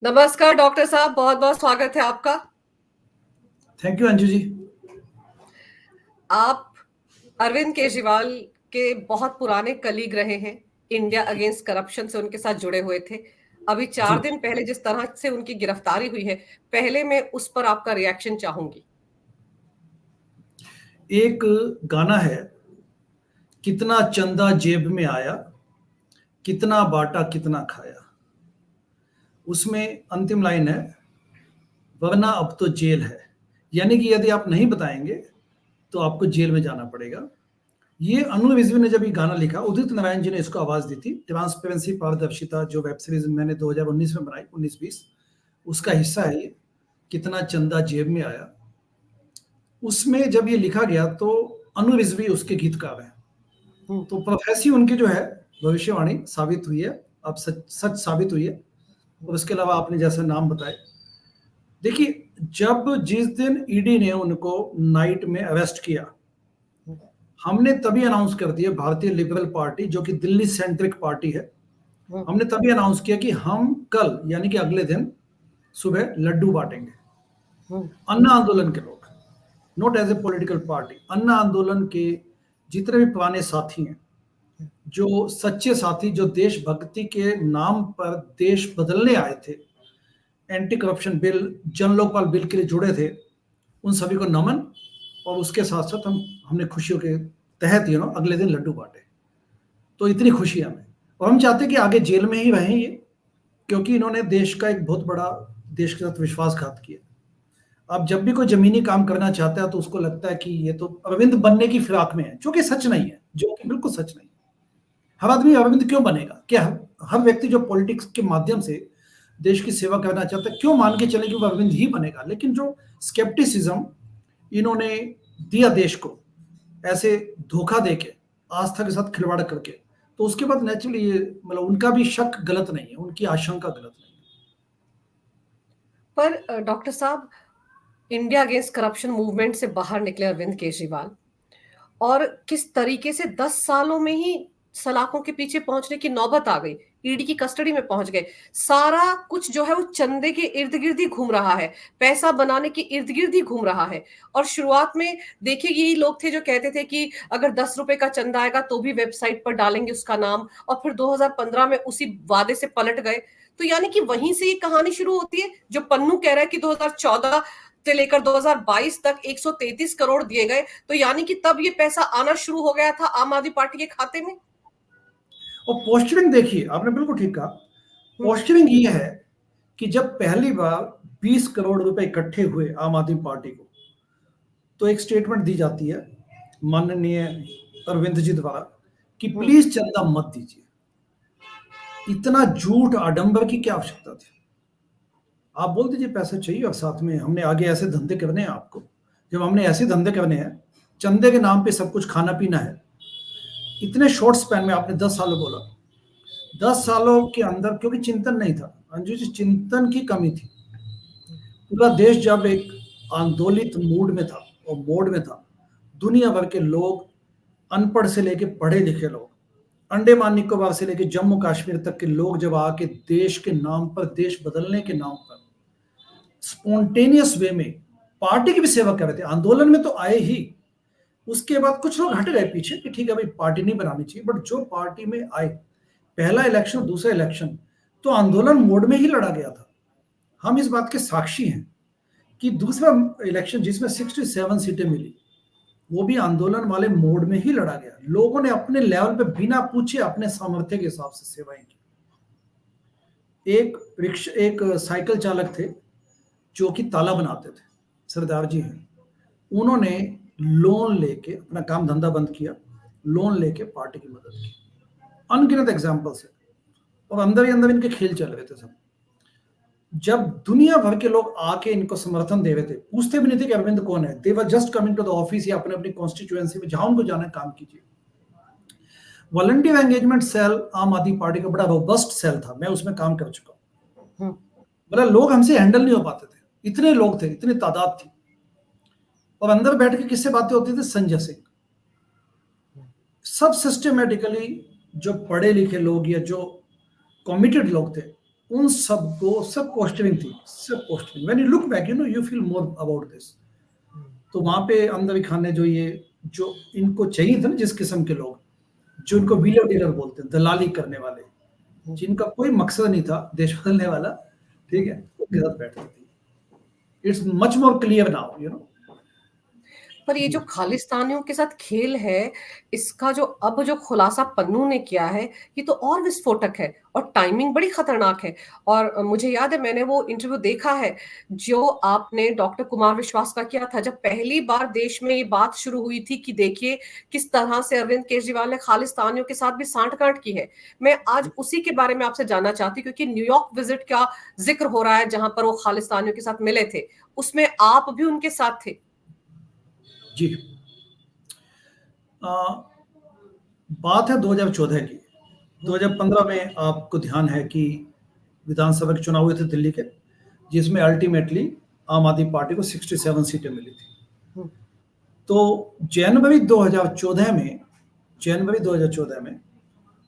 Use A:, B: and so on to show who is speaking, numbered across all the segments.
A: नमस्कार डॉक्टर साहब, बहुत बहुत स्वागत है आपका।
B: Thank you Anju ji.
A: आप अरविंद केजरीवाल के बहुत पुराने कलीग रहे हैं। इंडिया अगेंस्ट करप्शन से उनके साथ जुड़े हुए थे। अभी 4 दिन पहले जिस तरह से उनकी गिरफ्तारी हुई है, पहले मैं उस पर आपका रिएक्शन चाहूंगी।
B: एक गाना है, कितना चंदा जेब में आया, कितना बांटा कितना खाया। उसमें अंतिम लाइन है, वरना अब तो जेल है। यानी कि यदि आप नहीं बताएंगे तो आपको जेल में जाना पड़ेगा। ये अनु रिजवी ने जब ये गाना लिखा, उदित नारायण जी ने इसको आवाज दी थी। ट्रांसपेरेंसी पारदर्शिता जो वेब सीरीज मैंने 2019 में बनाई, 19-20, उसका हिस्सा है ये, कितना चंदा जेब में आया। उसमें जब ये लिखा गया तो अनु रिजवी उसके गीतकार हैं। तो प्रोफेसी उनकी जो है भविष्यवाणी साबित हुई है, अब सच सच साबित हुई है। और उसके अलावा आपने जैसे नाम बताए, देखिए, जब जिस दिन ईडी ने उनको नाइट में अरेस्ट किया, हमने तभी अनाउंस कर दिया, भारतीय लिबरल पार्टी जो कि दिल्ली सेंट्रिक पार्टी है, हमने तभी अनाउंस किया कि हम कल यानी कि अगले दिन सुबह लड्डू बांटेंगे। अन्ना आंदोलन के लोग, not as a political party, Anna आंदोलन के जितने भी पुराने साथी हैं, जो सच्चे साथी, जो देशभक्ति के नाम पर देश बदलने आए थे, एंटी करप्शन बिल, जन लोकपाल बिल के लिए जुड़े थे, उन सभी को नमन। और उसके साथ साथ हमने खुशियों के तहत अगले दिन लड्डू बांटे। तो इतनी खुशी हमें, और हम चाहते कि आगे जेल में ही रहें ये, क्योंकि इन्होंने देश का एक बहुत बड़ा, देश के साथ विश्वासघात किया। अब जब भी कोई जमीनी काम करना चाहता है तो उसको लगता है कि ये तो अरविंद बनने की फिराक में है, जो कि सच नहीं है, जो कि बिल्कुल सच नहीं है। हर आदमी अरविंद क्यों बनेगा? क्या हर व्यक्ति जो पॉलिटिक्स के माध्यम से देश की सेवा करना चाहता है, क्यों मान के चले कि वो अरविंद ही बनेगा? लेकिन जो स्केप्टिसिज्म इन्होंने दिया देश को, ऐसे धोखा देके, आस्था के साथ खिलवाड़ करके, तो उसके बाद नेचुरली ये, मतलब उनका भी शक गलत नहीं है, उनकी आशंका गलत नहीं है।
A: पर डॉक्टर साहब, इंडिया अगेंस्ट करप्शन मूवमेंट से बाहर निकले अरविंद केजरीवाल, और किस तरीके से 10 सालों में ही सलाखों के पीछे पहुंचने की नौबत आ गई, ईडी की कस्टडी में पहुंच गए। सारा कुछ जो है वो चंदे के इर्द गिर्द ही घूम रहा है, पैसा बनाने के इर्द गिर्द ही घूम रहा है। और शुरुआत में देखिए, यही लोग थे जो कहते थे कि अगर 10 रुपए का चंदा आएगा तो भी वेबसाइट पर डालेंगे उसका नाम, और फिर 2015 में उसी वादे से पलट गए। तो यानी कि वहीं से ये कहानी शुरू होती है, जो पन्नू कह रहा है कि 2014 से लेकर 2022 तक 133 करोड़ दिए गए, तो यानी कि तब ये पैसा आना शुरू हो गया था आम आदमी पार्टी के खाते में।
B: और पोस्चरिंग देखिए, आपने बिल्कुल ठीक कहा। पोस्चरिंग ये है कि जब पहली बार 20 करोड़ रुपए इकट्ठे हुए आम आदमी पार्टी को, तो एक स्टेटमेंट दी जाती है माननीय अरविंद जी द्वारा कि प्लीज चंदा मत दीजिए। इतना झूठ आडंबर की क्या आवश्यकता थी? आप बोल दीजिए पैसा चाहिए, और साथ में हमने आगे ऐसे धंधे करने हैं आपको। जब हमने ऐसे धंधे करने हैं, चंदे के नाम पे सब कुछ खाना पीना है, इतने शॉर्ट स्पैन में आपने 10 सालों बोला, 10 सालों के अंदर, क्योंकि चिंतन नहीं था अंजू जी, चिंतन की कमी थी। पूरा देश जब एक आंदोलित मूड में था और मोड में था, दुनिया भर के लोग, अनपढ़ से लेके पढ़े लिखे लोग, अंडमान निकोबार से लेके जम्मू कश्मीर तक के लोग जब आके देश के नाम पर, देश बदलने के नाम पर स्पॉन्टेनियस वे में पार्टी की भी सेवा कर रहे थे, आंदोलन में तो आए ही। उसके बाद कुछ लोग हट गए पीछे कि ठीक है भाई, पार्टी नहीं बनानी चाहिए, बट जो पार्टी में आए, पहला इलेक्शन दूसरा इलेक्शन तो आंदोलन मोड में ही लड़ा गया था। हम इस बात के साक्षी हैं कि दूसरा इलेक्शन जिसमें 67 सीटें मिली, वो भी आंदोलन वाले मोड में ही लड़ा गया। लोगों ने अपने लेवल पे बिना पूछे अपने सामर्थ्य के हिसाब से सेवाएं की। एक साइकिल चालक थे जो कि ताला बनाते थे, सरदार जी हैं, उन्होंने लोन लेके अपना काम धंधा बंद किया, लोन लेके पार्टी की मदद की। अनगिनत एग्जाम्पल्स है, और अंदर ही अंदर इनके खेल चल रहे थे सब। जब दुनिया भर के लोग आके इनको समर्थन दे रहे थे, पूछते भी नहीं थे कि अरविंद कौन है, they were just coming to the office या अपने अपनी कॉन्स्टिट्यूएंसी में जहां उनको जाना है काम कीजिए। वॉलंटियर एंगेजमेंट सेल आम आदमी पार्टी का बड़ा रोबस्ट सेल था, मैं उसमें काम कर चुका हूं। मतलब लोग हमसे हैंडल नहीं हो पाते थे, इतने लोग थे, इतनी तादाद थी। और अंदर बैठ के किससे बातें होती थी? संजय सिंह। सब सिस्टमेटिकली जो पढ़े लिखे लोग या जो कमिटेड लोग थे, उन सबको सब पोस्टरिंग थी, सब postering. When you look back you feel more about this. तो वहां पे अंदर खान ने जो इनको चाहिए थे ना, जिस किस्म के लोग जो इनको व्हीलर डीलर बोलते हैं, दलाली करने वाले, जिनका कोई मकसद नहीं था देश बदलने वाला, ठीक है, उनके साथ बैठती थी। It's much more clear now.
A: पर ये जो खालिस्तानियों के साथ खेल है, इसका जो खुलासा पन्नू ने किया है, ये तो और विस्फोटक है और टाइमिंग बड़ी खतरनाक है। और मुझे याद है, मैंने वो इंटरव्यू देखा है जो आपने डॉक्टर कुमार विश्वास का किया था, जब पहली बार देश में ये बात शुरू हुई थी कि देखिए किस तरह से अरविंद केजरीवाल ने खालिस्तानियों के साथ भी सांठगांठ की है। मैं आज उसी के बारे में आपसे जानना चाहती हूँ, क्योंकि न्यूयॉर्क विजिट का जिक्र हो रहा है जहां पर वो खालिस्तानियों के साथ मिले थे, उसमें आप भी उनके साथ थे।
B: जी। बात है 2014 की। 2015 में आपको ध्यान है कि विधानसभा के चुनाव हुए थे दिल्ली के, जिसमें अल्टीमेटली आम आदमी पार्टी को 67 सीटें मिली थी। तो जनवरी 2014 में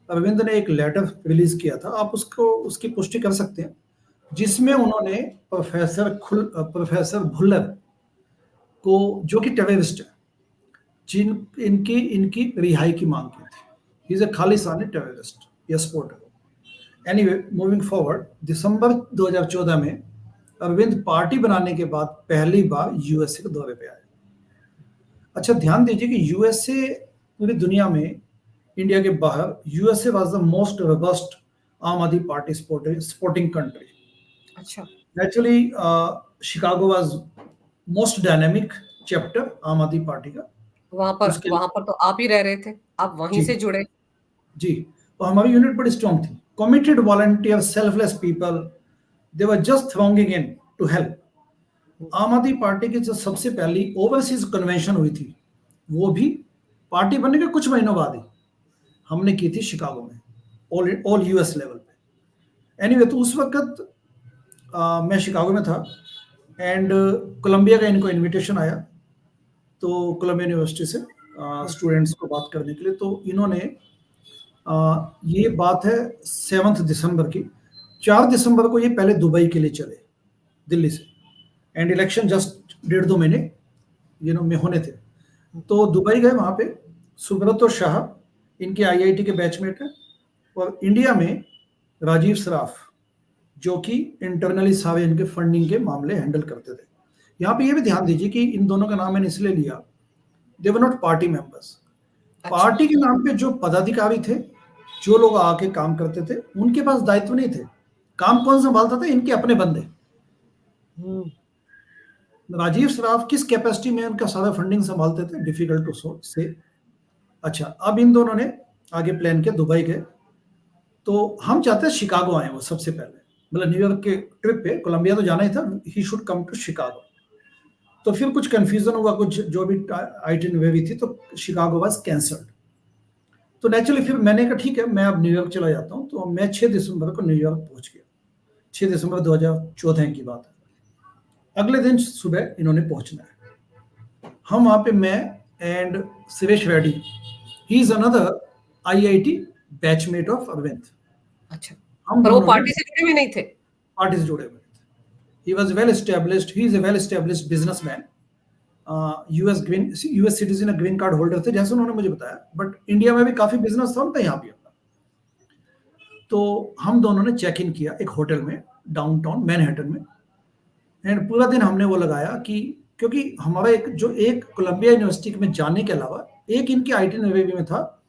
B: अरविंद ने एक लेटर रिलीज किया था, आप उसकी पुष्टि कर सकते हैं, जिसमें उन्होंने प्रोफेसर भुल्लर को, जो कि टेररिस्ट है, इनकी इनकी रिहाई की मांग की थी। He is a Khalistani terrorist या सपोर्टर। एनीवे, मूविंग फॉरवर्ड, दिसंबर 2014 में अरविंद पार्टी बनाने के बाद पहली बार यूएसए के दौरे पे आए। अच्छा, ध्यान दीजिए कि यूएसए पूरी दुनिया में, इंडिया के बाहर, USA was the most robust आम आदमी पार्टी सपोर्टिंग कंट्री।
A: अच्छा।
B: Naturally Chicago was most dynamic chapter आम आदमी पार्टी का। उसके
A: वहां पर तो आप ही रह रहे थे, आप वहीं
B: जी
A: से जुड़े।
B: जी, तो हमारी यूनिट बड़ी स्ट्रॉन्ग थी। Committed volunteer, selfless people, they were just thronging in to help. Aam Aadmi party की जो सबसे पहली ओवरसीज कन्वेंशन हुई थी, वो भी पार्टी बनने के कुछ महीनों बाद ही हमने की थी शिकागो में, ऑल यूएस लेवल पे। एनीवे, तो उस वक्त मैं शिकागो में था एंड कोलंबिया का इनको इनविटेशन आया, तो कोलंबिया यूनिवर्सिटी से स्टूडेंट्स को बात करने के लिए। तो इन्होंने ये बात है 7 दिसंबर की, 4 दिसंबर को ये पहले दुबई के लिए चले दिल्ली से, एंड इलेक्शन जस्ट 1.5-2 महीने में होने थे। तो दुबई गए, वहां पे सुब्रतो शाह इनके आईआईटी के बैचमेट है, और इंडिया में राजीव सराफ, जो कि इंटरनली सारे इनके फंडिंग के मामले हैंडल करते थे। यहाँ पे ये भी ध्यान दीजिए कि इन दोनों का नाम मैंने इसलिए लिया, they were not party members. Party के नाम पे जो पदाधिकारी थे, जो लोग आके काम करते थे, उनके पास दायित्व नहीं थे। काम कौन संभालता था? इनके अपने बंदे। राजीव सराफ किस कैपेसिटी में उनका सारा फंडिंग संभालते थे, डिफिकल्ट टू से। अच्छा, अब इन दोनों ने आगे प्लान किया, दुबई गए। तो हम चाहते हैं शिकागो आए वो सबसे पहले, मतलब न्यूयॉर्क के ट्रिप पे, कोलंबिया तो जाना ही था, he should come to Chicago. तो फिर कुछ कंफ्यूजन हुआ, कुछ जो भी आइटिनरी थी, तो शिकागो वाज कैंसल्ड। तो नेचुरली फिर मैंने कहा ठीक है, मैं अब न्यूयॉर्क चला जाता हूँ। तो मैं 6 दिसंबर को न्यूयॉर्क पहुंच गया। 6 दिसंबर 2014 की बात है। अगले दिन सुबह इन्होंने पहुंचना है। हम वहां पे, मैं and Suresh Reddy, he is another IIT batchmate of Arvind.
A: अच्छा,
B: हम
A: पर वो
B: दोनों
A: पार्टी से जुड़े भी नहीं थे।
B: पार्टी से जुड़े हुए थे। He was well established, he is a well established businessman, US citizen, green card holder थे, जैसे उन्होंने मुझे बताया। बट इंडिया में भी काफी बिजनेस था उनका, यहाँ भी अपना। तो हम दोनों ने चेक इन किया एक होटल में डाउनटाउन मैनहट्टन में, एंड पूरा दिन हमने वो लगाया कि, क्योंकि हमारा एक कोलंबिया यूनिवर्सिटी में जाने के अलावा एक इनकी आइटिनरी में था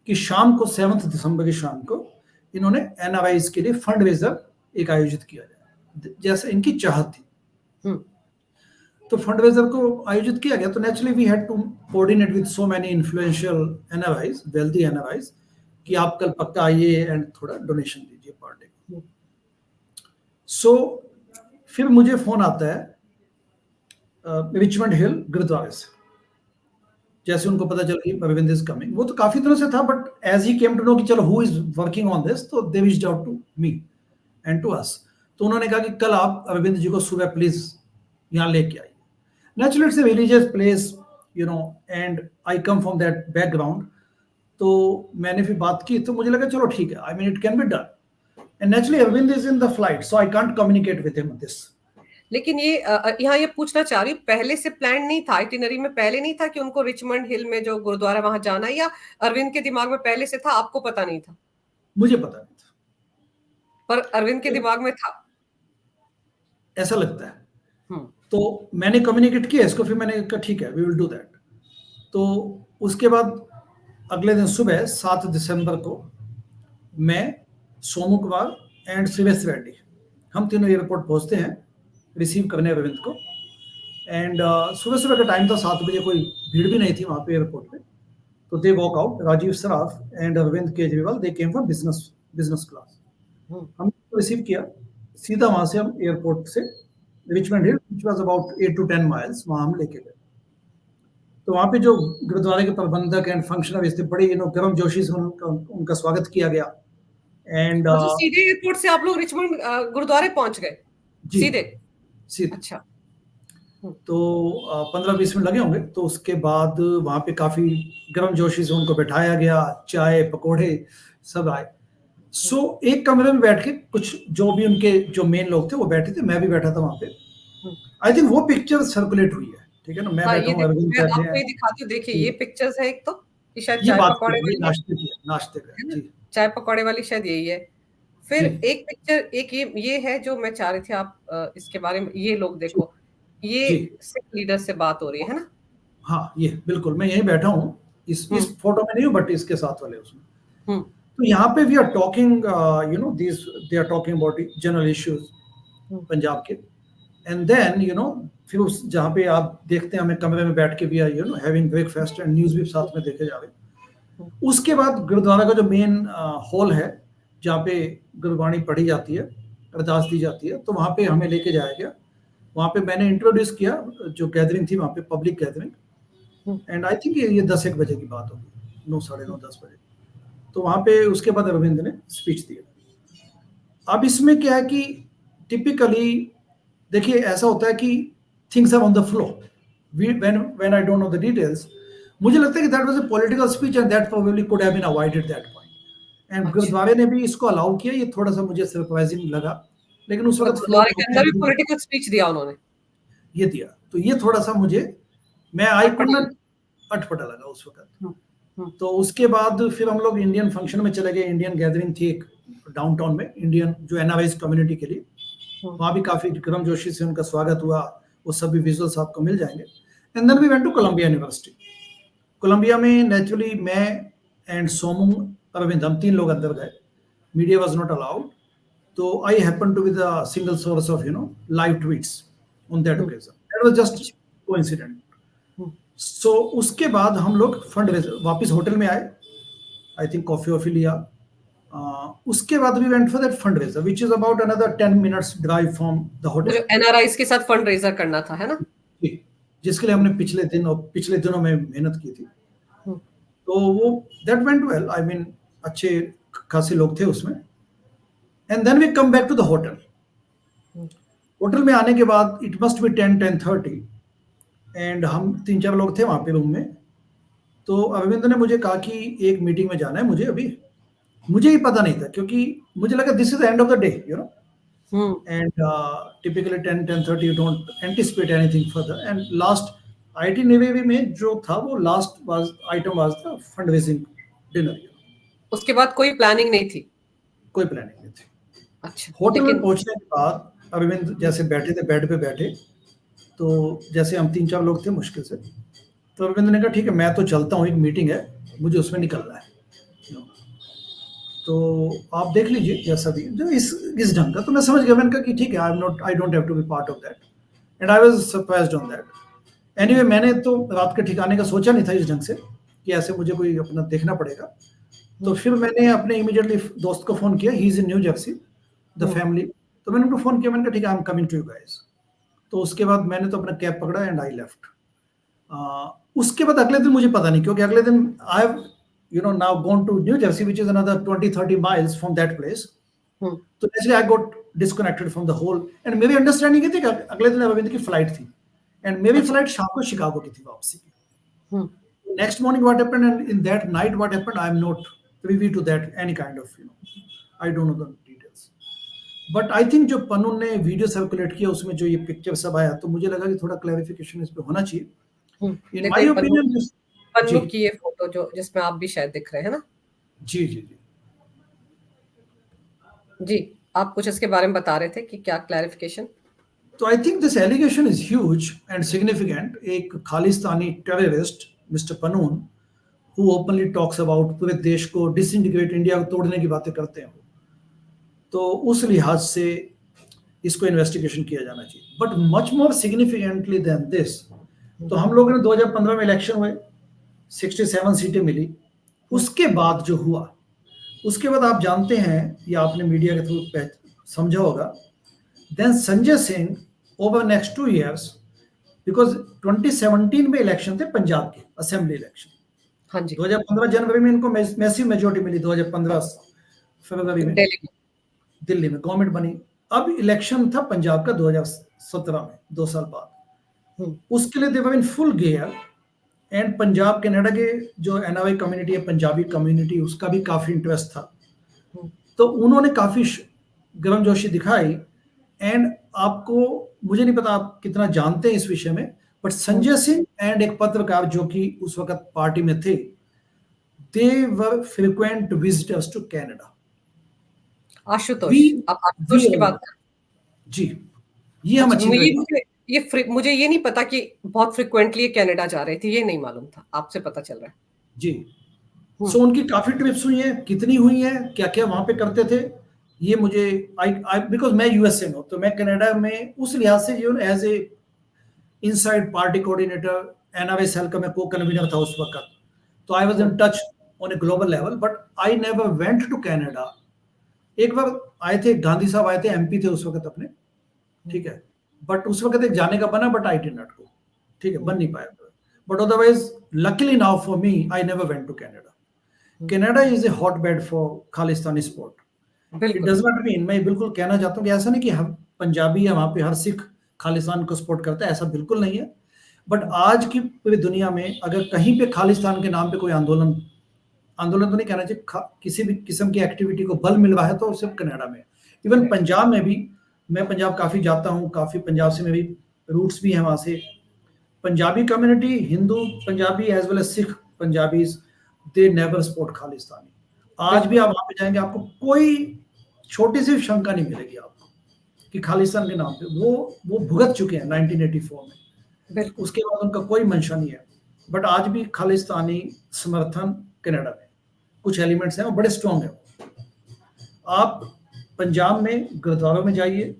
B: कि शाम को 7 दिसंबर की शाम को इन्होंने एनआरआईज के लिए फंड रेजर एक आयोजित किया जाए, जैसे इनकी चाहत थी। तो फंड रेजर को आयोजित किया गया। तो naturally we had to coordinate with so many influential NRIs, wealthy NRIs, कि आप कल पक्का आइए एंड थोड़ा डोनेशन दीजिए पार्टी को। सो फिर मुझे फोन आता है रिचमंड हिल गुरुद्वारे से, जैसे उनको पता चला कि अरविंद इज कमिंग। वो तो काफी दिनों से था, but as he came to know कि चलो who is working on this, तो they reached out to me and to us. तो उन्होंने कहा कि कल आप अरविंद जी को सुबह प्लीज यहाँ लेके आइए। Naturally it's a religious place, and I come from that background. तो मैंने फिर बात की, तो मुझे लगा चलो ठीक है, I mean it can be done. And naturally, Arvind is in the flight, so I can't communicate with him this.
A: लेकिन ये यहाँ ये पूछना चाह रही हूँ, पहले से प्लान नहीं था, आइटिनरी में पहले नहीं था कि उनको रिचमंड हिल में जो गुरुद्वारा वहां जाना है, या अरविंद के दिमाग में पहले से था, आपको पता नहीं था?
B: मुझे पता नहीं था,
A: पर अरविंद के दिमाग में था,
B: ऐसा लगता है। तो मैंने कम्युनिकेट किया इसको, फिर मैंने कहा ठीक है, वी विल डू दैट। तो उसके बाद अगले दिन सुबह 7 दिसंबर को मैं, सोमू कुमार एंड श्रीवेश रेड्डी, हम तीनों एयरपोर्ट पहुंचते हैं रिसीव करने अरविंद को। एंड सुबह सुबह का टाइम था, 7 बजे, कोई भीड़ भी नहीं थी वहाँ पे एयरपोर्ट पे। तो they walk out, Rajiv Saraf and Arvind Kejriwal, they came from business class. हम रिसीव किया, सीधा वहाँ से हम एयरपोर्ट से Richmond Hill, which was about 8 to 10 miles, वहाँ हम लेके गए। तो वहाँ पे जो गुरुद्वारे के प्रबंधक एंड फंक्शनरीज थे, बड़े गर्म जोशी से उनका स्वागत किया गया। एंड
A: सीधे एयरपोर्ट से आप लोग रिचमंड गुरुद्वारे पहुंच गए? सीधे? अच्छा।
B: तो 15-20 मिनट लगे होंगे। तो उसके बाद वहाँ पे काफी गर्म जोशी से उनको बैठाया गया, चाय पकोड़े सब आए। सो एक कमरे में बैठ के कुछ जो भी उनके जो मेन लोग थे वो बैठे थे, मैं भी बैठा था वहाँ पे। आई थिंक वो पिक्चर सर्कुलेट हुई है, ठीक है ना। मैं बैठा हूँ, अरविंद बैठे हैं।
A: आपको ये दिखाती हूँ, देखिए ये पिक्चर्स है एक, तो शायद
B: ये
A: चाय
B: बात
A: पकौड़े वाली,
B: नाश्ते का जी,
A: चाय पकौड़े वाली शायद यही है। फिर एक पिक्चर, एक ये है जो मैं चाह रही थी आप इसके बारे में, ये लोग देखो, ये सिख लीडर से बात हो रही है ना?
B: हाँ, ये बिल्कुल मैं यहीं बैठा हूँ, इस फोटो में नहीं हूँ, बट इसके साथ वाले उसमें। तो यहाँ पे we are talking, you know, they are talking about general issues Punjab के। एंड देन फिर उस जहाँ पे आप देखते हैं हमें कमरे में बैठ के भी are having breakfast and news भी साथ में देखे जा रहे। उसके बाद गुरुद्वारा का जो मेन हॉल है जहाँ पे गुरबाणी पढ़ी जाती है, अरदास दी जाती है, तो वहाँ पे हमें लेके जाया गया। वहाँ पे मैंने इंट्रोड्यूस किया, जो गैदरिंग थी वहाँ पे, public gathering. And I think ये 10-1 बजे की बात होगी, 9, 9:30, 10 बजे। तो वहाँ पे उसके बाद अरविंद ने स्पीच दिया। अब इसमें क्या है कि टिपिकली देखिए ऐसा होता है कि things are on the flow, when I don't know the details. मुझे लगता है कि that was a political speech and that probably could have been avoided that point. And गुरुद्वारे ने भी इसको अलाउ किया, ये थोड़ा सा मुझे सरप्राइजिंग लगा, लेकिन उस वक्त
A: गुरुद्वारे के अंदर भी पॉलिटिकल स्पीच दिया उन्होंने,
B: ये दिया, तो ये थोड़ा सा मुझे, मैं आई कुड नॉट, अटपटा लगा उस वक्त। तो उसके बाद फिर हम लोग इंडियन फंक्शन में चले गए। इंडियन गैदरिंग थी एक डाउनटाउन में, इंडियन जो एनआरआईज कम्युनिटी के लिए, वहाँ भी काफी गर्म जोशी से उनका स्वागत हुआ। वो सभी विजुअल्स आपको मिल जाएंगे। And then we went to Columbia University. Columbia में नेचुरली मैं एंड सोमू, अरविंद, हम 3 लोग अंदर गए। मीडिया वाज नॉट अलाउड, तो I happen to be the single source of live tweets on that occasion. That was just coincident. So उसके बाद हम लोग फंड रेजर वापस होटल में आए, आई थिंक कॉफी वॉफी लिया। उसके बाद we went for that fund raiser which is about another 10 minutes drive from the hotel.
A: NRIs के साथ फंड रेजर करना था, है ना?
B: जिसके लिए हमने पिछले दिनों में मेहनत की थी। तो वो that went well, I mean अच्छे खासे लोग थे उसमें। And then we come back to the hotel. Hotel में आने के बाद इट मस्ट बी 10-10:30 एंड हम 3-4 लोग थे वहाँ पे रूम में। तो अरविंद ने मुझे कहा कि एक मीटिंग में जाना है मुझे अभी। मुझे ही पता नहीं था, क्योंकि मुझे लगा this is the end of the day, and typically 10-10:30 you don't anticipate anything further. And last IT में जो था वो last item was the fund raising dinner.
A: उसके बाद कोई प्लानिंग नहीं थी?
B: कोई प्लानिंग नहीं थी।
A: अच्छा।
B: होटल में पहुंचने के बाद अरविंद जैसे बैठे थे, बेड पे बैठे, तो जैसे हम 3-4 लोग थे मुश्किल से, तो अरविंद ने कहा ठीक है मैं तो चलता हूँ, एक मीटिंग है मुझे उसमें निकलना है, तो आप देख लीजिए जैसा भी जो इस ढंग का। तो मैं समझ गया, मैंने कहा कि ठीक है, I don't have to be part of that, and I was surprised on that. Anyway मैंने तो रात के ठिकाने का सोचा नहीं था इस ढंग से कि ऐसे मुझे कोई अपना देखना पड़ेगा। तो फिर मैंने अपने इमीडिएटली दोस्त को फोन किया, he is in New Jersey, the family. तो मैंने उनको फोन किया, मैंने कहा ठीक है I am coming to you guys. तो उसके बाद मैंने तो अपना कैब पकड़ा एंड आई लेफ्ट। उसके बाद अगले दिन मुझे पता नहीं, क्योंकि अगले दिन I have now gone to New Jersey, which is another 20-30 miles from that place. So actually I got disconnected from the whole, and मेरी अंडरस्टैंडिंग ये थी कि अगले दिन अरविंद की फ्लाइट थी, एंड मेरी फ्लाइट शाम को शिकागो की थी वापसी की। Next morning what happened and in that night what happened, I am not privy to that any kind of, I don't know the details. But I think जो पन्नू ने वीडियो सर्कुलेट किया उसमें जो ये पिक्चर सब आया, तो मुझे लगा कि थोड़ा क्लैरिफिकेशन इस पे होना चाहिए। इन
A: देखो
B: माय
A: ये
B: ओपिनियन। जी
A: पन्नू की ये फोटो जो जिसमें आप भी शायद दिख रहे हैं ना।
B: जी जी जी।
A: जी, आप कुछ इसके बारे में बता रहे थे कि क्या क्लैरिफिकेशन।
B: तो I think this allegation is huge and significant. एक Khalistani terrorist mister Pannun, who openly talks about पूरे देश को डिसइंटीग्रेट, इंडिया को तोड़ने की बातें करते हैं, तो उस लिहाज से इसको इन्वेस्टिगेशन किया जाना चाहिए। But much more significantly than this, तो हम लोगों ने 2015 में इलेक्शन हुए, 67 सीटें मिली। उसके बाद जो हुआ, उसके बाद आप जानते हैं या आपने मीडिया के थ्रू समझा होगा, then Sanjay Singh over next 2 years, because 2017 में इलेक्शन थे पंजाब के असेंबली इलेक्शन,
A: हाँ जी।
B: 2015 जनवरी में इनको मैसिव मेजोरिटी मिली, 2015 फरवरी में
A: दिल्ली
B: दिल्ली में गवर्नमेंट बनी। अब इलेक्शन था पंजाब का 2017 में, 2 साल बाद।
A: में।
B: उसके लिए they were in full gear, and Punjab Canada के जो एनआरआई कम्युनिटी है, पंजाबी कम्युनिटी, उसका भी काफी इंटरेस्ट था। तो उन्होंने काफी गर्मजोशी दिखाई। एंड आपको, मुझे नहीं पता आप कितना जानते हैं इस विषय में, बट संजय सिंह एंड एक पत्रकार जो कि उस वक्त पार्टी में थे, they were frequent visitors to Canada.
A: Ashutosh,
B: वी
A: आप
B: वी
A: आशुतोष की बात कर।
B: जी, ये हम
A: अच्छा,
B: अच्छी तरह
A: मुझे ये नहीं पता कि बहुत फ्रिक्वेंटली कनाडा जा रहे थे, ये नहीं मालूम था, आपसे पता चल रहा है।
B: जी। सो उनकी काफी ट्रिप्स हुई हैं, कितनी हुई हैं, क्या क्या वहां पे करते थे, ये मुझे, आई बिकॉज मैं यूएसए में हूं, तो मैं कनाडा में उस लिहाज से जो as a inside party coordinator, NRI cell का मैं को कन्वीनर था उस वक्त, तो I was in touch on a global level, but I never went to Canada. एक बार आए थे, गांधी साहब आए थे, एमपी थे उस वक्त अपने, ठीक है, बट उस वक्त एक जाने का बना, but I did not go, ठीक है, बन नहीं पाया। But otherwise luckily now for me, I never went to Canada. Canada is a hot bed for Khalistani support. It
A: बिल्कुल।
B: डज नॉट मीन, मैं बिल्कुल कहना चाहता हूँ कि ऐसा नहीं कि हर पंजाबी या वहां पे हर सिख खालिस्तान को सपोर्ट करता है, ऐसा बिल्कुल नहीं है। बट आज की पूरी दुनिया में अगर कहीं पे खालिस्तान के नाम पे कोई आंदोलन, आंदोलन तो नहीं कहना चाहिए, किसी भी किस्म की एक्टिविटी को बल मिल रहा है, तो सिर्फ कनाडा में। इवन पंजाब में भी, मैं पंजाब काफी जाता हूँ, काफी पंजाब से मेरी रूट्स भी हैं वहां से। Punjabi community, Hindu Punjabi as well as Sikh Punjabis, they never support Khalistani. आज भी आप वहां पे जाएंगे, आपको कोई छोटी सी शंका नहीं मिलेगी आपको कि खालिस्तान के नाम पे वो भुगत चुके हैं 1984 में,
A: बिल्कुल।
B: उसके बाद उनका कोई मंशा नहीं है। बट आज भी खालिस्तानी समर्थन कनाडा में कुछ एलिमेंट्स हैं और बड़े स्ट्रॉन्ग हैं। आप पंजाब में गुरुद्वारों में जाइए,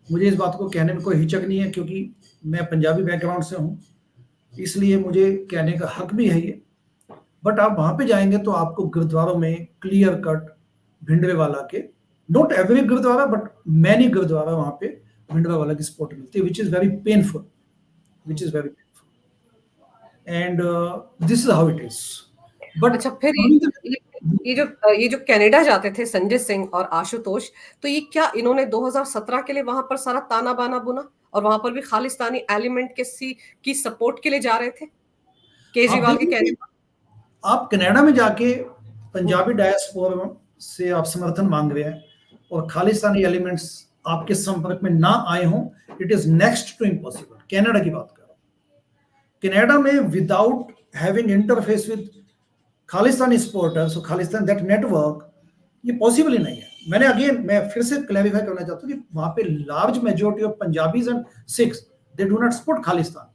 B: मुझे इस बात को कहने में कोई हिचक नहीं है, क्योंकि मैं पंजाबी बैकग्राउंड से हूँ, इसलिए मुझे कहने का हक भी है ये। बट आप वहां पे जाएंगे तो आपको गुरुद्वारों में क्लियर कट भिंडरेवाला के, not every gurdwara but many gurdwara, वहां पे भिंडरावाला की सपोर्ट मिलती है, which is very painful, which is very painful, and this is how it is. But
A: अच्छा, फिर ये जो कनाडा जाते थे संजय सिंह और आशुतोष, तो ये क्या इन्होंने 2017 के लिए वहां पर सारा ताना बाना बुना, और वहां पर भी खालिस्तानी एलिमेंट की सपोर्ट के लिए जा रहे थे
B: आप
A: केजरीवाल के
B: देखिए
A: कहने
B: कि आप कनाडा में जाके
A: पर।
B: पंजाबी डायस्पोरा से आप समर्थन मांग रहे हैं और खालिस्तानी एलिमेंट्स आपके संपर्क में ना आए हों, it is next to impossible. Canada की बात कर रहा हूं, कनाडा में without having interface with Khalistani supporters और खालिस्तान दैट नेटवर्क, ये पॉसिबल ही नहीं है। मैं फिर से क्लैरिफाई करना चाहता हूँ कि वहां पे large majority of Punjabis and Sikhs, they do not support Khalistan,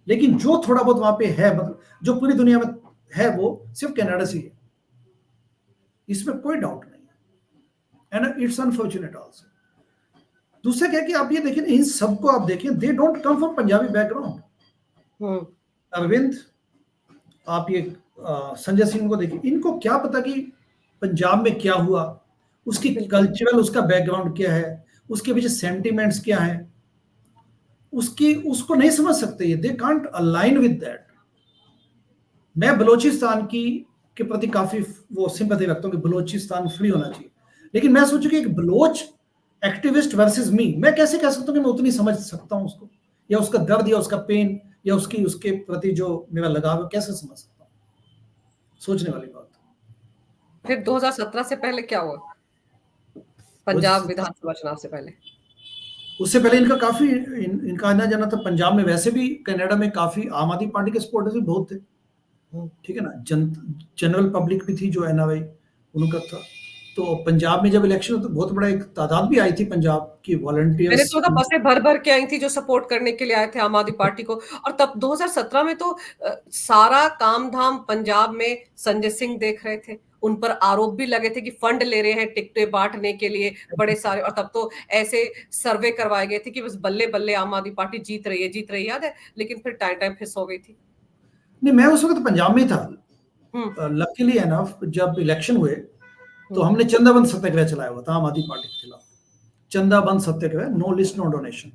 B: लेकिन जो थोड़ा बहुत वहां पे है, मतलब जो पूरी दुनिया में है, वो सिर्फ कनाडा से ही है, इसमें कोई डाउट नहीं है, एंड इट्स अनफॉर्चुनेट आल्सो। दूसरा क्या कि आप ये देखिए, इन सबको आप देखें, they don't come from Punjabi background. Arvind, आप ये संजय सिंह को देखिए, इनको क्या पता कि पंजाब में क्या हुआ, उसकी कल्चरल, उसका बैकग्राउंड क्या है, उसके पीछे सेंटिमेंट्स क्या है, उसको नहीं समझ सकते, ये they can't align with that. मैं बलोचिस्तान की के प्रति काफी वो सिंपैथी रखता हूँ कि बलोचिस्तान फ्री होना चाहिए, लेकिन मैं सोचू कि एक बलोच एक्टिविस्ट वर्सेस मी, मैं कैसे कह सकता हूँ कि मैं उतनी समझ सकता हूँ उसको, या उसका दर्द, या उसका पेन, या उसके प्रति जो मेरा लगाव है, कैसे समझ सकता हूँ? सोचने वाली बात।
A: फिर 2017 से पहले क्या हुआ? पंजाब विधानसभा चुनाव से पहले।
B: उससे पहले इनका काफी इनका आना जाना था पंजाब में। वैसे भी कनाडा में काफी आम आदमी पार्टी के सपोर्टर्स भी बहुत थे, ठीक है ना। जनरल पब्लिक भी थी जो एनआरआई उनका था। तो पंजाब में जब इलेक्शन हुआ तो बहुत बड़ा एक तादाद भी आई थी पंजाब की
A: मैंने
B: वॉलंटियर्स।
A: तो मतलब बसें भर भर के आई थी जो सपोर्ट करने के लिए आए थे आम आदमी पार्टी को। और तब 2017 में तो सारा काम धाम पंजाब में संजय सिंह देख रहे थे। उन पर आरोप भी लगे थे कि फंड ले रहे हैं टिकटें बांटने के लिए बड़े सारे। और तब तो ऐसे सर्वे करवाए गए थे कि बस बल्ले बल्ले आम आदमी पार्टी जीत रही है, याद है। लेकिन फिर टाइम टाइम फिस हो गई थी।
B: नहीं, मैं उस वक्त पंजाब में था।
A: हम्म
B: लकीली एनफ जब इलेक्शन हुए तो
A: हम्म
B: हमने चंदा बंद सत्याग्रह चलाया हुआ था आम आदमी पार्टी के खिलाफ। चंदा बंद सत्याग्रह, नो लिस्ट नो डोनेशन।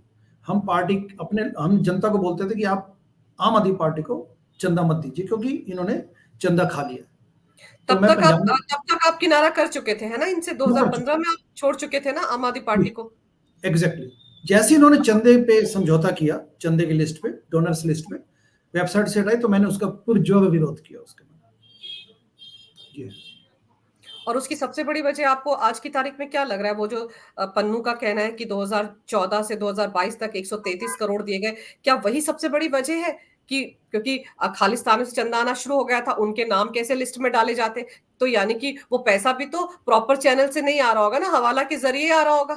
B: हम जनता को बोलते थे कि आप आम आदमी पार्टी को चंदा मत दीजिए क्योंकि इन्होंने चंदा खा लिया। तो मैं पंजाब में
A: तब तक आप किनारा कर चुके थे, है ना, इनसे। 2015 में आप छोड़ चुके थे ना आम आदमी पार्टी को।
B: एग्जैक्टली जैसे इन्होंने चंदे पे समझौता किया, चंदे की लिस्ट पे, डोनर्स लिस्ट पे वेबसाइट से हटाई, तो मैंने उसका पुरजोर विरोध किया उसके बाद। ये
A: और उसकी सबसे बड़ी वजह आपको आज की तारीख में क्या लग रहा है? वो जो पन्नू का कहना है कि 2014 से 2022 तक 133 करोड़ दिए गए, क्या वही सबसे बड़ी वजह है कि क्योंकि खालिस्तानियों से चंदा आना शुरू हो गया था, उनके नाम कैसे लिस्ट में डाले जाते? तो यानी कि वो पैसा भी तो प्रॉपर चैनल से नहीं आ रहा होगा ना, हवाला के जरिए आ रहा होगा।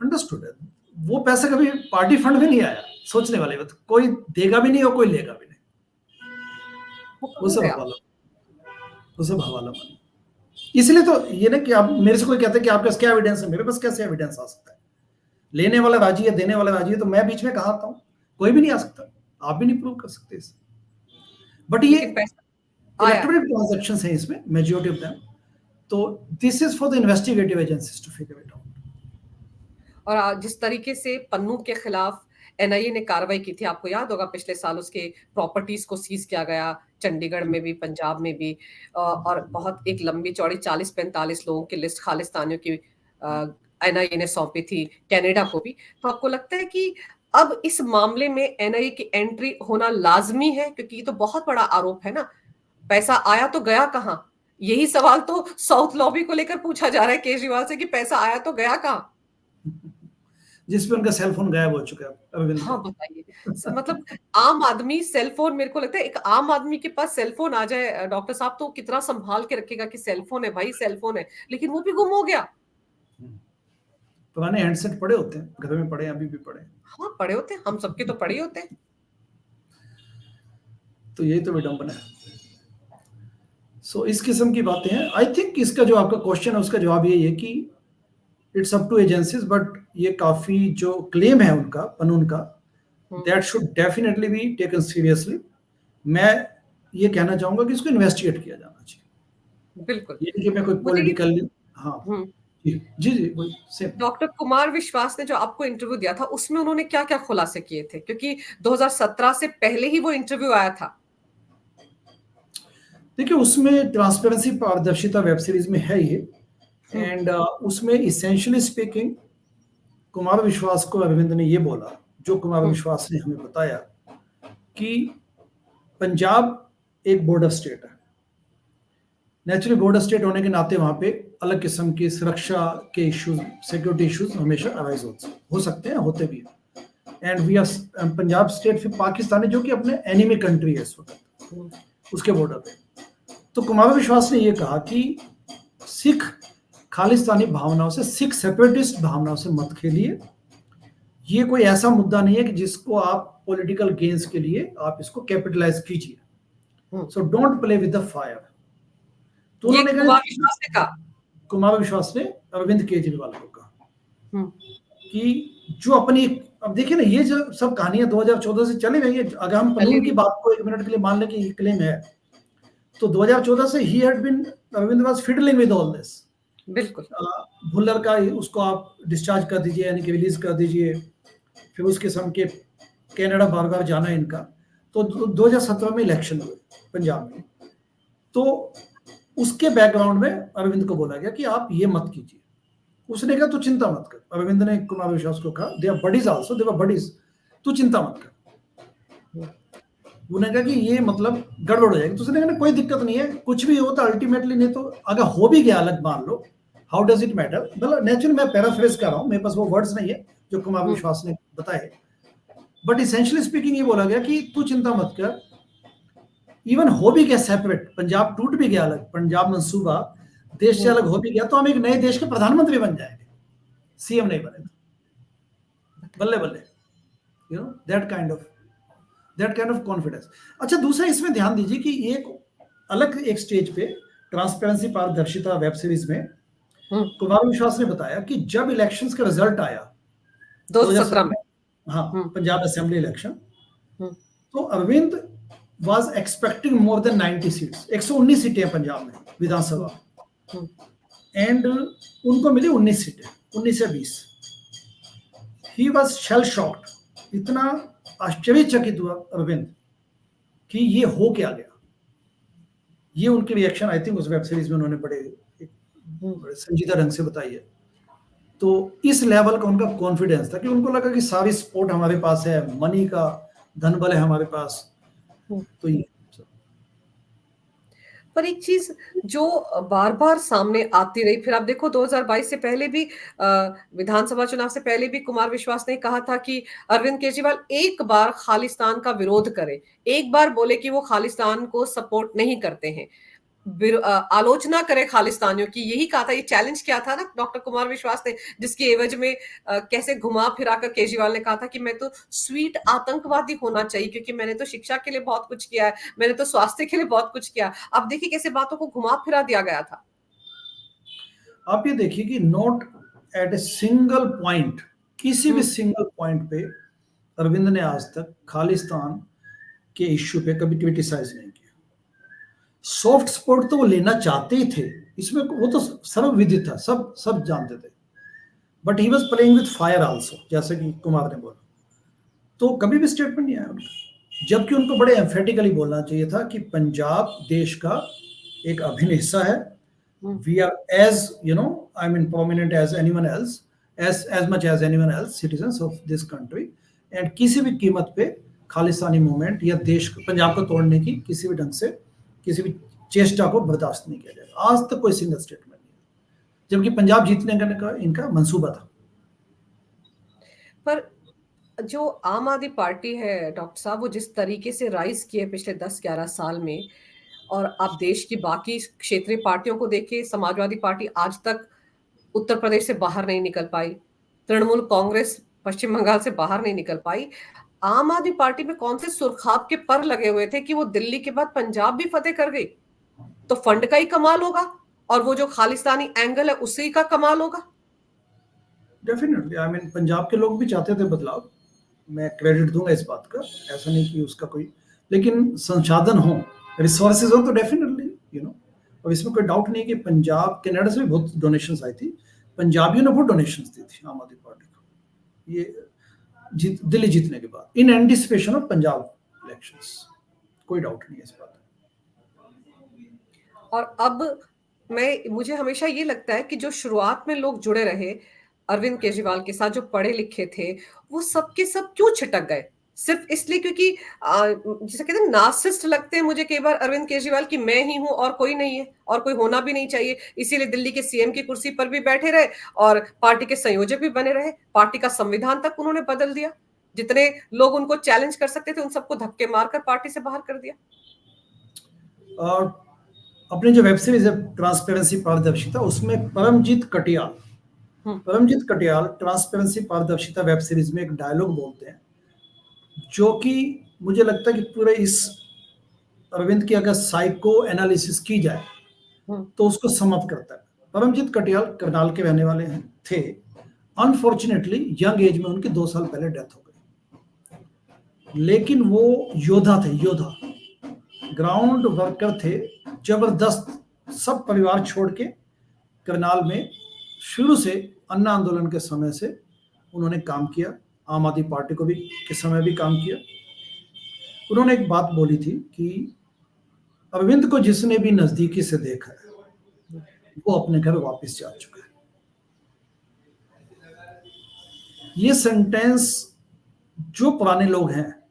B: अंडरस्टूड है। वो पैसा कभी पार्टी फंड में नहीं आया। सोचने वाली बात, कोई देगा भी नहीं और कोई लेगा भी नहीं।
A: वो
B: वो
A: कहाँ
B: सब
A: गया?
B: हवाला, वो सब हवाला मानी। इसलिए तो ये ना कि आप मेरे से कोई कहते हैं कि आपके पास क्या एविडेंस है, मेरे पास कैसे एविडेंस आ सकता है? लेने वाला राजी है, देने वाला राजी है, तो मैं बीच में कहाँ आता हूँ? कोई भी नहीं आ सकता। आप भी नहीं प्रूव कर सकते इसे। बट ये
A: लेकिन पैसा आया है।
B: इलेक्ट्रॉनिक ट्रांजैक्शन है इसमें, मेजॉरिटी ऑफ देम। तो this is for the investigative agencies to figure it out.
A: और जिस तरीके से पन्नू के खिलाफ एनआईए ने कार्रवाई की थी, आपको याद होगा, पिछले साल उसके प्रॉपर्टीज को सीज किया गया, चंडीगढ़ में भी, पंजाब में भी। और बहुत एक लंबी चौड़ी 40-45 लोगों की लिस्ट खालिस्तानियों की एनआईए ने सौंपी थी, कनाडा को भी। तो आपको लगता है कि अब इस मामले में एनआईए की एंट्री होना लाजमी है? क्योंकि ये तो बहुत बड़ा आरोप है ना। पैसा आया तो गया कहाँ? यही सवाल तो साउथ लॉबी को लेकर पूछा जा रहा है केजरीवाल से कि पैसा आया तो गया कहाँ?
B: जिसपे उनका सेलफोन गायब हो चुका है अरविंद
A: हाँ,
B: का।
A: बताइए। मतलब आम आदमी सेलफोन, मेरे को लगता है एक आम आदमी के पास सेलफोन आ जाए डॉक्टर साहब, तो कितना संभाल के रखेगा कि सेलफोन है भाई, सेलफोन है। लेकिन वो भी गुम हो गया।
B: पुराने हैंडसेट पड़े होते हैं घर में, पड़े अभी भी पड़े।
A: हाँ, पड़े होते हैं, हम सबके तो पड़े होते हैं।
B: तो यही तो विडंबना है। सो इस किस्म की बातें हैं। आई थिंक इसका जो आपका क्वेश्चन है उसका जवाब यही है कि it's up to agencies. But ये काफी जो क्लेम है उनका, कानून का, that should definitely be taken seriously. मैं ये कहना चाहूंगा कि इसको इन्वेस्टिगेट किया जाना चाहिए।
A: बिल्कुल।
B: ये नहीं कि मैं कोई
A: मुझे
B: पॉलिटिकल, हाँ
A: हम्म
B: जी जी जी वही सेम।
A: डॉक्टर कुमार विश्वास ने जो आपको इंटरव्यू दिया था, उसमें उन्होंने क्या क्या खुलासे किए थे? क्योंकि 2017 से पहले ही वो इंटरव्यू आया था।
B: देखिए उसमें ट्रांसपेरेंसी, पारदर्शिता वेब सीरीज में है ये। एंड उसमें इसेंशियली स्पीकिंग कुमार विश्वास को अरविंद ने ये बोला, जो कुमार
A: हम्म
B: विश्वास ने हमें बताया, कि पंजाब एक बॉर्डर स्टेट है। नेचुरली बॉर्डर स्टेट होने के नाते वहां पे अलग किस्म की सुरक्षा के इश्यूज, सिक्योरिटी इश्यूज हमेशा अराइज हो सकते हैं, होते भी हैं। And we are Punjab state फिर पाकिस्तान है जो कि अपने एनिमी कंट्री है इस वक्त, उसके बॉर्डर पे। तो कुमार विश्वास ने ये कहा कि सिख खालिस्तानी भावनाओं से, सिख सेपरेटिस्ट भावनाओं से मत खेलिए। ये कोई ऐसा मुद्दा नहीं है कि जिसको आप पॉलिटिकल गेन्स के लिए आप इसको कैपिटलाइज कीजिए। So don't play with the fire. तो
A: ये
B: उन्होंने
A: कुमार
B: कहा,
A: विश्वास ने कहा।
B: कुमार विश्वास ने अरविंद केजरीवाल को कहा
A: हम्म
B: कि जो अपनी, अब देखिए ना, ये जो सब कहानियां 2014 से चली रही है। अगर हम कानून की बात को एक मिनट के लिए मान लें कि ये क्लेम है, तो 2014 से ही had been, Arvind was fiddling with all this.
A: बिल्कुल।
B: भुल्लर का उसको आप डिस्चार्ज कर दीजिए, यानी कि रिलीज कर दीजिए। फिर उस किस्म के कनाडा बार बार जाना है इनका। तो 2017 में इलेक्शन हुए पंजाब में। तो उसके बैकग्राउंड में अरविंद को बोला गया कि आप ये मत कीजिए। उसने कहा तू चिंता मत कर। अरविंद ने कुमार विश्वास को कहा, they are buddies also, they were buddies, तू चिंता मत कर। उन्होंने कहा कि ये मतलब गड़बड़ हो जाएगी। तो उसने कहा कोई दिक्कत नहीं है, कुछ भी हो तो अल्टीमेटली, नहीं तो अगर हो भी गया अलग मान लो, हाउ डज इट मैटर, मतलब नेचुरली मैं पैराफ्रेज कर रहा हूँ, मेरे पास वो वर्ड्स नहीं है जो कुमार
A: हम्म,
B: विश्वास ने बताए, बट इसेंशियली स्पीकिंग ये बोला गया कि तू चिंता मत कर, इवन हो भी गया सेपरेट, पंजाब टूट भी गया अलग, पंजाब मंसूबा देश से
A: हम्म,
B: अलग हो भी गया, तो हम एक नए देश के प्रधानमंत्री बन जाएंगे, सीएम नहीं बने तो, बल्ले बल्ले, you know that kind of confidence. अच्छा, दूसरा इसमें ध्यान दीजिए कि एक अलग एक स्टेज पे ट्रांसपेरेंसी पारदर्शिता वेब सीरीज में
A: हम्म,
B: कुमार विश्वास ने बताया कि जब इलेक्शंस का रिजल्ट आया
A: 2017 में।
B: 2017, हाँ,
A: हम्म,
B: पंजाब असेंबली इलेक्शन,
A: हम्म,
B: तो Arvind was expecting more than 90 seats, 119 सीटें हैं पंजाब में
A: हम्म,
B: विधानसभा,
A: हम्म,
B: एंड उनको मिली 19 सीटें, 19 से 20। ही वाज शेल शॉक्ड, इतना आश्चर्यचकित हुआ अरविंद कि ये हो क्या गया। ये उनके रिएक्शन आई थिंक उस वेब सीरीज में उन्होंने
A: हम्म।
B: बड़े संजीदा ढंग से बताई है। तो इस लेवल का उनका कॉन्फिडेंस था कि उनको लगा कि सारी सपोर्ट हमारे पास है, मनी का धन बल है हमारे पास,
A: हम्म।
B: तो ये
A: पर एक चीज जो बार बार सामने आती रही, फिर आप देखो 2022 से पहले भी, विधानसभा चुनाव से पहले भी कुमार विश्वास ने कहा था कि अरविंद केजरीवाल एक बार खालिस्तान का विरोध करे, एक बार बोले कि वो खालिस्तान को सपोर्ट नहीं करते हैं, आलोचना करे खालिस्तानियों की, यही कहा था। ये चैलेंज किया था ना डॉक्टर कुमार विश्वास ने, जिसकी एवज में कैसे घुमा फिरा कर केजरीवाल ने कहा था कि मैं तो स्वीट आतंकवादी होना चाहिए, क्योंकि मैंने तो शिक्षा के लिए बहुत कुछ किया है, मैंने तो स्वास्थ्य के लिए बहुत कुछ किया। अब देखिए कैसे बातों को घुमा फिरा दिया गया था।
B: आप ये देखिए कि not at a single point, किसी भी
A: हम्म,
B: सिंगल पॉइंट पे अरविंद ने आज तक खालिस्तान के इश्यू पे कभी क्रिटिसाइज नहीं किया। सॉफ्ट सपोर्ट तो वो लेना चाहते ही थे, इसमें वो तो सर्वविदित था, सब सब जानते थे, but he was playing with fire also, जैसे कि कुमार ने बोला, तो कभी भी स्टेटमेंट नहीं आया उनका, जबकि उनको बड़े एम्फेटिकली बोलना चाहिए था कि पंजाब देश का एक अभिन्न हिस्सा है,
A: हम्म,
B: we are as I mean prominent as anyone else, as much as anyone else citizens of this country, and किसी भी कीमत पे खालिस्तानी मूवमेंट या देश पंजाब को तोड़ने की किसी भी ढंग से किसी भी चेष्टा को बर्दाश्त नहीं किया जाएगा। आज तक कोई सिंगल स्टेटमेंट नहीं, जबकि पंजाब जीतने का इनका मंसूबा था।
A: पर जो आम आदमी पार्टी है डॉक्टर साहब, वो जिस तरीके से राइज किए पिछले 10-11 साल में, और आप देश की बाकी क्षेत्रीय पार्टियों को देखिए, समाजवादी पार्टी आज तक उत्तर प्रदेश से बाहर नहीं निकल पाई, तृणमूल कांग्रेस पश्चिम बंगाल से बाहर नहीं निकल पाई। आम आदमी पार्टी में कौन से सुरखाब के पर लगे हुए थे कि वो दिल्ली के बाद पंजाब भी फतेह कर गई? तो फंड का ही कमाल होगा, और वो जो खालिस्तानी एंगल है उसी का कमाल होगा।
B: डेफिनेटली, आई मीन पंजाब के लोग भी चाहते थे बदलाव, मैं क्रेडिट दूंगा इस बात का, ऐसा नहीं कि उसका कोई, लेकिन संसाधन हो, रिसोर्सेज हो, तो डेफिनेटली और इसमें कोई डाउट नहीं कि पंजाब, कनाडा से भी बहुत डोनेशंस आई थी, पंजाबियों ने बहुत डोनेशंस दी थी आम आदमी पार्टी को, ये दिल्ली जीतने के बाद, in anticipation of Punjab elections, कोई डाउट नहीं है इस बात।
A: और अब मुझे हमेशा ये लगता है कि जो शुरुआत में लोग जुड़े रहे अरविंद केजरीवाल के साथ, जो पढ़े लिखे थे, वो सब के सब क्यों छिटक गए? सिर्फ इसलिए क्योंकि जिसे कहते हैं नार्सिसिस्ट लगते हैं मुझे कई बार अरविंद केजरीवाल की, मैं ही हूं और कोई नहीं है और कोई होना भी नहीं चाहिए, इसीलिए दिल्ली के सीएम की कुर्सी पर भी बैठे रहे और पार्टी के संयोजक भी बने रहे, पार्टी का संविधान तक उन्होंने बदल दिया, जितने लोग उनको चैलेंज कर सकते थे उन सबको धक्के मारकर पार्टी से बाहर कर दिया।
B: और अपनी जो वेब सीरीज है ट्रांसपेरेंसी पारदर्शिता, उसमें
A: हम्म,
B: परमजीत कटियाल ट्रांसपेरेंसी पारदर्शिता वेब सीरीज में एक डायलॉग बोलते हैं, जो कि मुझे लगता है कि पूरे इस अरविंद की अगर साइको एनालिसिस की जाए
A: हम्म,
B: तो उसको समअप करता है। परमजीत कटियाल करनाल के रहने वाले हैं, थे, अनफॉर्चुनेटली यंग एज में उनकी 2 साल पहले डेथ हो गई, लेकिन वो योद्धा थे, योद्धा ग्राउंड वर्कर थे, जबरदस्त, सब परिवार छोड़ के करनाल में शुरू से अन्ना आंदोलन के समय से उन्होंने काम किया, आम आदमी पार्टी को भी के समय भी काम किया। उन्होंने एक बात बोली थी कि अरविंद को जिसने भी नजदीकी से देखा है वो अपने घर वापस जा चुका है। ये सेंटेंस, जो पुराने लोग हैं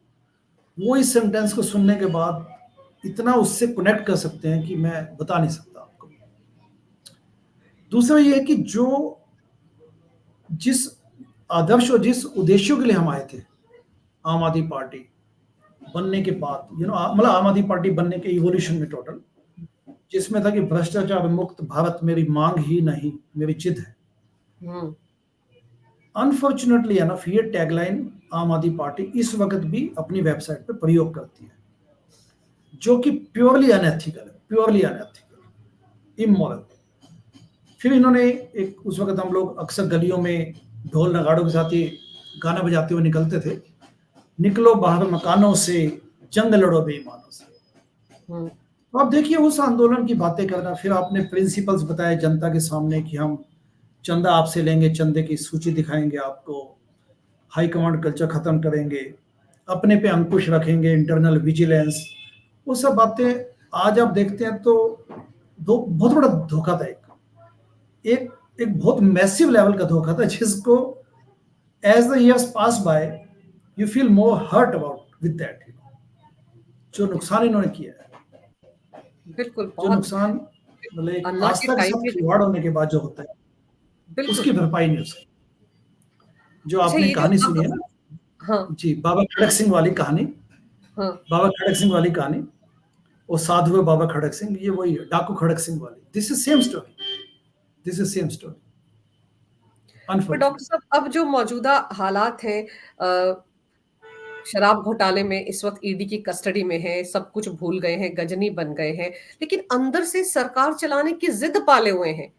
B: वो इस सेंटेंस को सुनने के बाद इतना उससे कनेक्ट कर सकते हैं कि मैं बता नहीं सकता आपको। दूसरा ये है कि जो जिस आदर्श और जिस उद्देश्यों के लिए हम आए थे आम आदमी पार्टी बनने के बाद, मतलब आम आदमी पार्टी बनने के इवोल्यूशन में टोटल, जिसमें था कि भ्रष्टाचार मुक्त भारत मेरी मांग ही नहीं मेरी जिद है।
A: हम्म।
B: अनफॉर्चुनेटली एनफ ये टैगलाइन आम आदमी पार्टी इस वक्त भी अपनी वेबसाइट पे प्रयोग करती है, जो कि प्योरली अनएथिकल है, प्योरली अनएथिकल, इमोरल। फिर इन्होंने एक, उस वक्त हम लोग अक्सर गलियों में ढोल नगाड़ों के साथ ही गाना बजाते हुए निकलते थे, निकलो बाहर मकानों से, जंग लड़ो बेईमानों से। तो आप देखिए उस आंदोलन की बातें करना, फिर आपने प्रिंसिपल्स बताए जनता के सामने कि हम चंदा आपसे लेंगे, चंदे की सूची दिखाएंगे आपको, हाई कमांड कल्चर खत्म करेंगे, अपने पे अंकुश रखेंगे, इंटरनल विजिलेंस, वो सब बातें आज आप देखते हैं तो बहुत बड़ा धोखा था। एक एक बहुत मैसिव लेवल का धोखा था, जिसको as the years pass by you feel more hurt about with that, जो नुकसान इन्होंने किया है,
A: बिल्कुल
B: जो
A: बहुत।
B: नुकसान मतलब एक
A: अन्ना के
B: आस्था के
A: टाइम
B: साथ
A: में
B: खिलवाड़ होने के बाद जो होता है, उसकी
A: बिल्कुल।
B: भरपाई नहीं हो सकती। जो
A: अच्छा,
B: आपने
A: ये जो
B: कहानी सुनी
A: अब,
B: है ना,
A: हाँ
B: जी, बाबा खड़क सिंह वाली कहानी,
A: हाँ,
B: बाबा खड़क सिंह वाली कहानी, वो साधु है बाबा खड़क सिंह, ये वही है डाकू खड़क सिंह वाली, this is same story, this is same story,
A: पर डॉक्टर
B: अनफॉर्चुनेट।
A: साहब अब जो मौजूदा हालात हैं, शराब घोटाले में इस वक्त ईडी की कस्टडी में है, सब कुछ भूल गए हैं, गजनी बन गए हैं, लेकिन अंदर से सरकार चलाने की जिद पाले हुए हैं।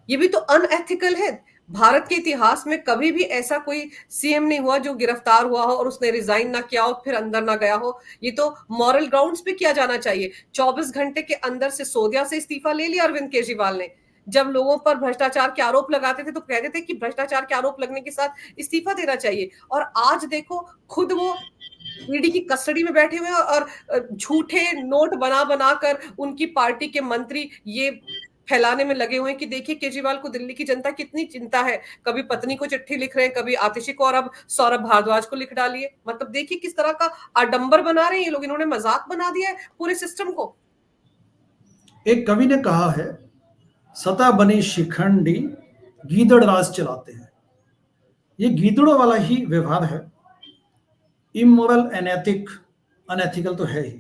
A: ये भी तो अनएथिकल है। भारत के इतिहास में कभी भी ऐसा कोई सीएम नहीं हुआ जो गिरफ्तार हुआ हो और उसने रिजाइन ना किया हो, फिर अंदर ना गया हो। ये तो मॉरल ग्राउंड्स पे किया जाना चाहिए। 24 घंटे के अंदर से सिसोदिया से इस्तीफा ले लिया अरविंद केजरीवाल ने। जब लोगों पर भ्रष्टाचार के आरोप लगाते थे तो कहते थे कि भ्रष्टाचार के आरोप लगने के साथ इस्तीफा देना चाहिए, और आज देखो खुद वो ईडी की कस्टडी में बैठे हुए हैं और झूठे नोट बना बनाकर उनकी पार्टी के मंत्री ये फैलाने में लगे हुए हैं कि देखिए केजरीवाल को दिल्ली की जनता कितनी चिंता है। कभी पत्नी को चिट्ठी लिख रहे हैं, कभी आतिशी को, और अब सौरभ भारद्वाज को लिख डालिए। मतलब देखिए किस तरह का आडंबर बना रहे हैं ये लोग। इन्होंने मजाक बना दिया है पूरे सिस्टम को।
B: एक कवि ने कहा है, सता बनी शिखंडी गीदड़ राज चलाते हैं। ये गीदड़ों वाला ही व्यवहार है, इमोरल, अनैतिक, अनएथिकल तो है ही।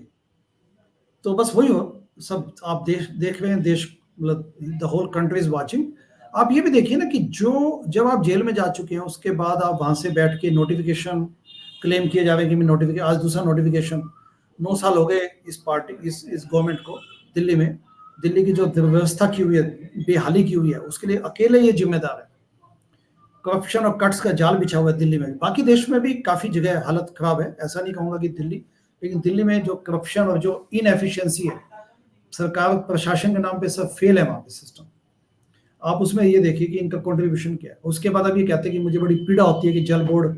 B: तो बस वही हो, सब आप देख रहे हैं, देश मतलब the whole country is watching. आप ये भी देखिए ना कि जो जब आप जेल में जा चुके हैं उसके बाद आप वहां से बैठ के नोटिफिकेशन क्लेम किए जा रहे हैं कि मैं नोटिफिकेशन, आज दूसरा नोटिफिकेशन, 9 साल हो गए इस पार्टी, इस गवर्नमेंट को दिल्ली में, दिल्ली की जो व्यवस्था की हुई है, बेहाली की हुई है, उसके लिए अकेले ये जिम्मेदार है। करप्शन और कट्स का जाल बिछा हुआ है दिल्ली में, बाकी देश में भी काफी जगह हालत खराब है, ऐसा नहीं कहूंगा कि दिल्ली, लेकिन दिल्ली में जो करप्शन और जो इनएफिशिएंसी है, सरकार प्रशासन के नाम पे सब फेल है वहां पे सिस्टम। आप उसमें ये देखिए कि इनका कंट्रीब्यूशन क्या है। उसके बाद अब ये कहते हैं कि मुझे बड़ी पीड़ा होती है कि जल बोर्ड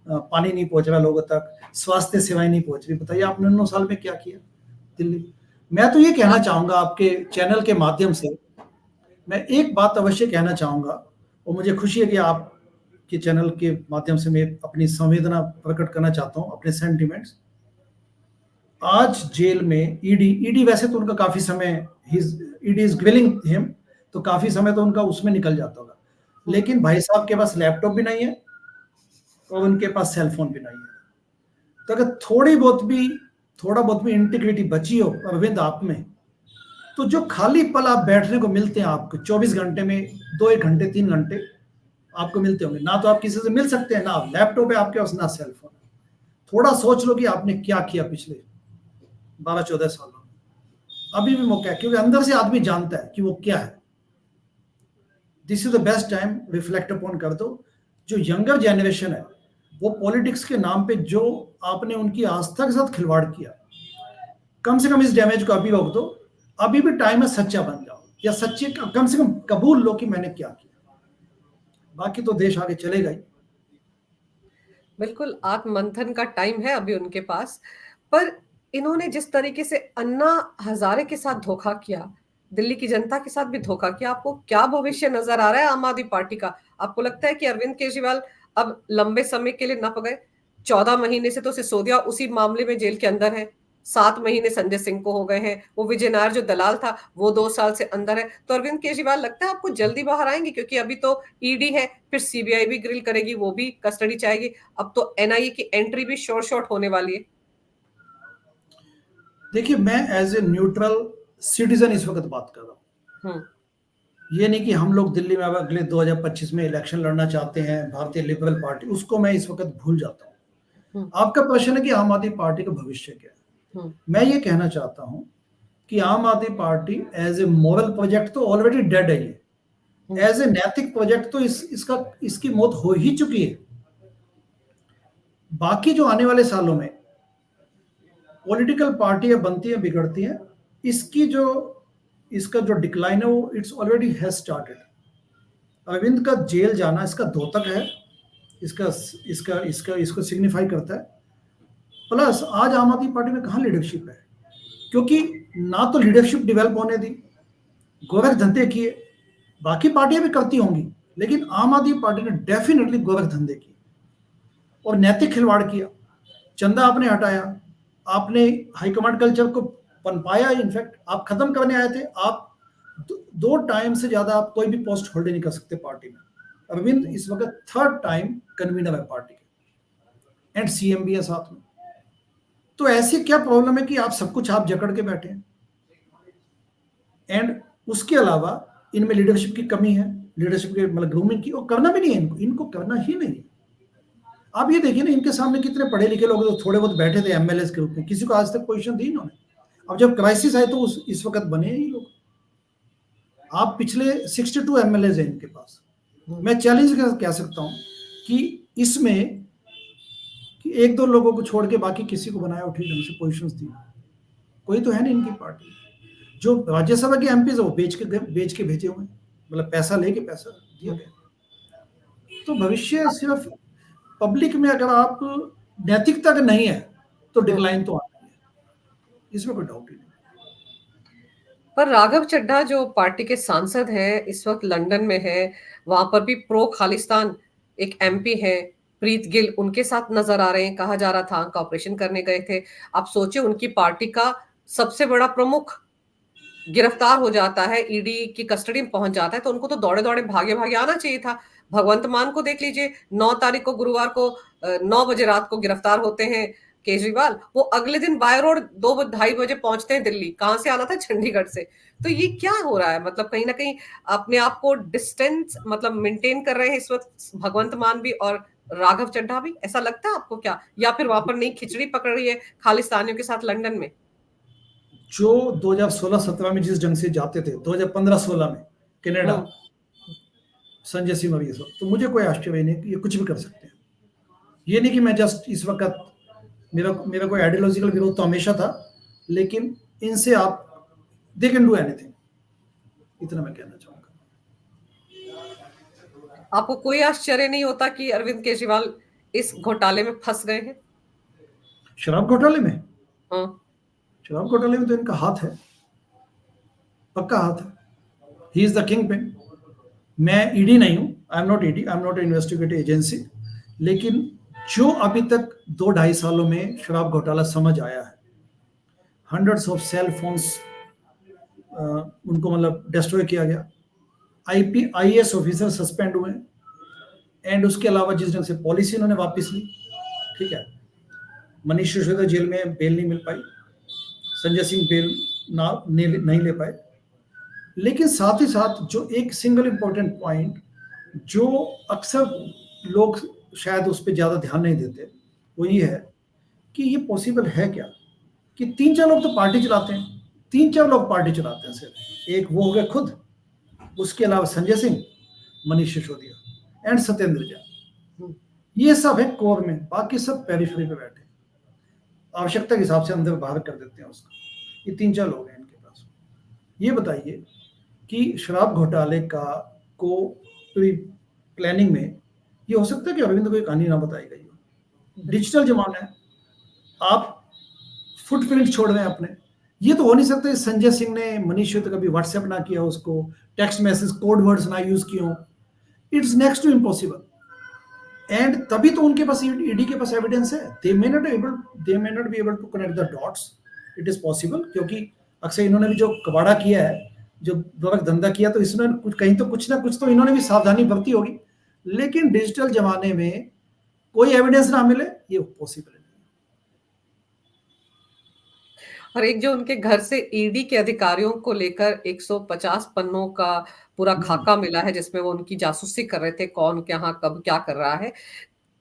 B: पानी नहीं पहुंच रहा लोगों तक, स्वास्थ्य सेवाएं नहीं पहुंच रही। बताइए आपने 9 साल में क्या किया दिल्ली। मैं तो ये कहना चाहूंगा आपके चैनल के माध्यम से, मैं एक बात अवश्य कहना चाहूंगा, और मुझे खुशी है कि आप के चैनल के माध्यम से मैं अपनी संवेदना प्रकट करना चाहता हूं, अपने सेंटिमेंट्स। आज जेल में ईडी वैसे तो उनका काफी समय, ईडी इज ग्रिलिंग हिम, तो काफी समय तो उनका उसमें निकल जाता होगा, लेकिन भाई साहब के पास लैपटॉप भी नहीं है और उनके पास सेलफोन भी नहीं है। तो अगर थोड़ा बहुत भी इंटीग्रिटी बची हो अरविंद आप में, तो जो खाली पल आप बैठने को मिलते हैं आपको 24 घंटे में, 2 1 घंटे 3 घंटे आपको मिलते होंगे, ना तो आप किसी से मिल सकते हैं, ना आप लैपटॉप है आपके पास, ना सेलफोन। थोड़ा सोच लो कि आपने क्या किया पिछले 12 14 सालों में। अभी भी मौका है, क्योंकि अंदर से आदमी जानता है कि वो क्या है। This is the best time, reflect upon कर दो। जो यंगर जनरेशन है, वो पॉलिटिक्स के नाम पे जो आपने उनकी आस्था के साथ खिलवाड़ किया, कम से कम इस डैमेज को अभी रोक दो। अभी भी टाइम है, सच्चा बन जाओ, या सच्चे कम से कम कबूल लो कि मैंने क्या किया। बाकी तो देश आगे चलेगा ही।
A: बिल्कुल आत्ममंथन का टाइम है अभी उनके पास। पर इन्होंने जिस तरीके से अन्ना हजारे के साथ धोखा किया, दिल्ली की जनता के साथ भी धोखा किया, आपको क्या भविष्य नजर आ रहा है आम आदमी पार्टी का? आपको लगता है कि अरविंद केजरीवाल अब लंबे समय के लिए नप गए? 14 महीने से तो सिसोदिया उसी मामले में जेल के अंदर है। 7 महीने संजय सिंह को हो गए हैं, वो विजय नायर जो दलाल था, वो 2 साल से अंदर है। तो अरविंद केजरीवाल लगता है आपको जल्दी बाहर आएँगे? क्योंकि अभी तो ईडी है, फिर सीबीआई भी ग्रिल करेगी, वो भी कस्टडी चाहेगी। अब तो एनआईए की एंट्री भी शॉर्ट होने वाली है।
B: देखिए, मैं एज ए न्यूट्रल सिटीजन इस वक्त बात कर रहा हूँ।
A: हुँ,
B: ये नहीं कि हम लोग दिल्ली में अब अगले 2025 में इलेक्शन लड़ना चाहते हैं, भारतीय लिबरल पार्टी, उसको मैं इस वक्त भूल जाता हूँ।
A: हुँ,
B: आपका प्रश्न है कि आम आदमी पार्टी का भविष्य क्या है।
A: हुँ,
B: मैं ये कहना चाहता हूँ कि Aam Aadmi Party as a moral project तो ऑलरेडी डेड है। ये
A: हुँ,
B: एज ए नैतिक प्रोजेक्ट तो इसकी मौत हो ही चुकी है। बाकी जो आने वाले सालों में पॉलिटिकल पार्टियां बनती हैं, बिगड़ती हैं, इसकी जो इसका जो डिक्लाइन है वो it's already has started. Arvind का जेल जाना इसका द्योतक है, इसका इसका इसका इसको सिग्निफाई करता है। प्लस आज आम आदमी पार्टी में कहाँ लीडरशिप है, क्योंकि ना तो लीडरशिप डेवलप होने दी, गोरख धंधे किए। बाकी पार्टियां भी करती होंगी, लेकिन आम आदमी पार्टी ने डेफिनेटली गोरख धंधे किए और नैतिक खिलवाड़ किया। चंदा आपने हटाया, आपने हाईकमांड कल्चर को पनपाया। इनफैक्ट आप खत्म करने आए थे। आप 2 टाइम से ज्यादा आप कोई भी पोस्ट होल्ड नहीं कर सकते पार्टी में। अरविंद इस वक्त 3rd टाइम कन्वीनर है पार्टी के, एंड सीएम भी है साथ में। तो ऐसी क्या प्रॉब्लम है कि आप सब कुछ आप जकड़ के बैठे हैं? एंड उसके अलावा इनमें लीडरशिप की कमी है, लीडरशिप के मतलब ग्रूमिंग की, और करना भी नहीं है इनको करना ही नहीं है। आप ये देखिए ना, इनके सामने कितने पढ़े लिखे लोग तो थोड़े बहुत बैठे थे एमएलए के रूप में, किसी को आज तक पोजीशन दी इन्होंने। अब जब क्राइसिस आए तो इस वक्त बने ही लोग। आप पिछले 62 एमएलए हैं इनके पास।
A: हुँ,
B: मैं चैलेंज कह सकता हूं कि इसमें कि 1-2 लोगों को छोड़ के बाकी किसी को बनाया, उठी ढंग से पोजीशंस दी। कोई तो है नहीं इनकी पार्टी। जो राज्यसभा के एमपी है वो बेच के भेजे हुए हैं, मतलब पैसा लेके पैसा दिया
A: हुँ।
B: गया। तो भविष्य सिर्फ पब्लिक में अगर आप नैतिकता का नहीं है तो
A: हुँ।
B: डिक्लाइन तो आना ही है, इसमें कोई डाउट ही नहीं।
A: पर राघव चड्ढा जो पार्टी के सांसद हैं, इस वक़्त लंदन में हैं, वहाँ पर भी प्रो खालिस्तान एक एमपी हैं, प्रीत गिल उनके साथ नज़र आ रहे हैं, कहा जा रहा था आँख का ऑपरेशन करने गए थे। आप सोचिए उनकी पार्टी का सबसे बड़ा प्रमुख गिरफ्तार हो जाता है, ईडी की कस्टडी में पहुँच जाता है, तो उनको तो दौड़े-दौड़े, भागे-भागे आना चाहिए था। भगवंत मान को देख लीजिए, 9 तारीख को गुरुवार को 9 बजे रात को गिरफ्तार होते हैं केजरीवाल, वो अगले दिन बाय रोड 2 ढाई बजे पहुँचते हैं दिल्ली। कहाँ से आना था? चंडीगढ़ से। तो ये क्या हो रहा है? मतलब कहीं न कहीं अपने आप को डिस्टेंस मतलब मेंटेन कर रहे हैं इस वक़्त भगवंत मान भी और राघव चड्ढा भी, ऐसा लगता है आपको क्या? या फिर वहाँ पर नई खिचड़ी पक रही है खालिस्तानियों के साथ लंदन में?
B: जो 2016-17 में जिस ढंग से जाते थे, 2015-16 में कनाडा,
A: हुँ,
B: संजय सिंह और ये सब, तो मुझे कोई आश्चर्य नहीं कि ये कुछ भी कर सकते हैं। ये नहीं कि मैं जस्ट इस वक्त मेरा मेरा कोई आइडियोलॉजिकल विरोध तो हमेशा था, लेकिन इनसे आप दे कैन डू एनीथिंग, इतना मैं कहना चाहूंगा।
A: आपको कोई आश्चर्य नहीं होता कि अरविंद केजरीवाल इस घोटाले में फँस गए हैं?
B: शराब घोटाले में,
A: हाँ,
B: शराब घोटाले में तो इनका हाथ है, पक्का हाथ है। He is the king pin. मैं ईडी नहीं हूं, I am not ED, I am not investigative agency, लेकिन जो अभी तक 2-2.5 सालों में शराब घोटाला समझ आया है, हंड्रेड्स ऑफ सेल फोन्स उनको मतलब डिस्ट्रॉय किया गया, आईएएस ऑफिसर सस्पेंड हुए, एंड उसके अलावा जिस ढंग से पॉलिसी उन्होंने वापस ली, ठीक है, मनीष सिसोदिया जेल में बेल नहीं मिल पाई, संजय सिंह बेल नहीं ले पाए। लेकिन साथ ही साथ जो एक सिंगल इंपॉर्टेंट पॉइंट जो अक्सर लोग शायद उस पर ज्यादा ध्यान नहीं देते, वो ये है कि ये पॉसिबल है क्या कि 3-4 लोग तो पार्टी चलाते हैं, 3-4 लोग पार्टी चलाते हैं सिर्फ। एक वो हो गया खुद, उसके अलावा संजय सिंह, मनीष सिसोदिया एंड सत्येंद्र जैन,
A: हुँ,
B: ये सब है कोर में, बाकी सब पेरिफेरी पे बैठे, आवश्यकता के हिसाब से अंदर बाहर कर देते हैं उसको। ये 3-4 लोग हैं इनके पास। ये बताइए कि शराब घोटाले का को प्री प्लानिंग में ये हो सकता है कि अरविंद को एक कहानी ना बताई गई हो। डिजिटल जमाना है, आप फुटप्रिंट छोड़ रहे हैं अपने। ये तो हो नहीं सकता संजय सिंह ने मनीष सिसोदिया कभी व्हाट्सएप ना किया, उसको टेक्स्ट मैसेज कोड वर्ड्स ना यूज किए हो। It's next to impossible. And तभी तो उनके पास ईडी के पास एविडेंस है। They may not be able to connect the dots, it is possible, क्योंकि अक्सर इन्होंने भी जो कबाड़ा किया है, जो दुर्ग धंधा किया, तो इसने कहीं तो कुछ ना कुछ तो इन्होंने भी सावधानी बरती होगी। लेकिन डिजिटल जमाने में कोई एविडेंस ना मिले, ये पॉसिबल है।
A: और एक जो उनके घर से ईडी के अधिकारियों को लेकर 150 पन्नों का पूरा खाका मिला है, जिसमें वो उनकी जासूसी कर रहे थे, कौन कहाँ कब क्या कर रहा है।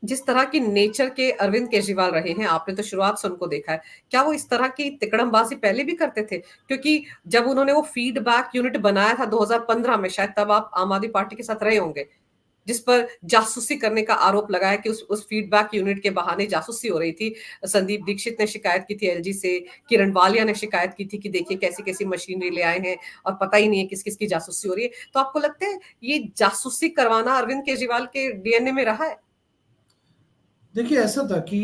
A: जिस तरह की नेचर के अरविंद केजरीवाल रहे हैं, आपने तो शुरुआत से उनको देखा है, क्या वो इस तरह की तिकड़मबाजी पहले भी करते थे? क्योंकि जब उन्होंने वो फीडबैक यूनिट बनाया था 2015 में, शायद तब आप आम आदमी पार्टी के साथ रहे होंगे, जिस पर जासूसी करने का आरोप लगाया कि उस फीडबैक यूनिट के बहाने जासूसी हो रही थी। संदीप दीक्षित ने शिकायत की थी एलजी से, किरण वालिया ने शिकायत की थी कि देखिए कैसी-कैसी मशीनरी ले आए हैं और पता ही नहीं है किस-किस की जासूसी हो रही है। तो आपको लगता है ये जासूसी करवाना अरविंद केजरीवाल के डीएनए में रहा है?
B: देखिए, ऐसा था कि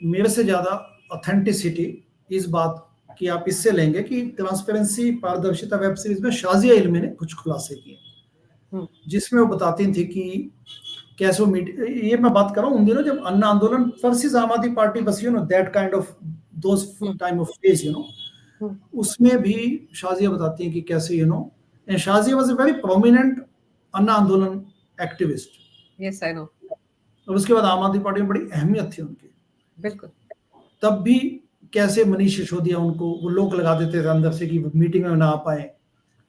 B: मेरे से ज़्यादा ऑथेंटिसिटी इस बात की आप इससे लेंगे कि ट्रांसपेरेंसी पारदर्शिता वेब सीरीज में शाजिया इल्मी ने कुछ खुलासे किए, जिसमें वो बताती थी कि कैसे वो ये मैं बात कर रहा हूँ उन दिनों जब अन्ना आंदोलन वर्सेस आम आदमी पार्टी, बस that kind of those time of phase, उसमें भी शाजिया बताती हैं कि कैसे and Shazia was a very prominent Anna आंदोलन एक्टिविस्ट।
A: Yes, I know.
B: और उसके बाद आम आदमी पार्टी में बड़ी अहमियत थी उनकी।
A: बिल्कुल।
B: तब भी कैसे मनीष सिसोदिया उनको वो लोग लगा देते थे अंदर से कि मीटिंग में ना आ पाए,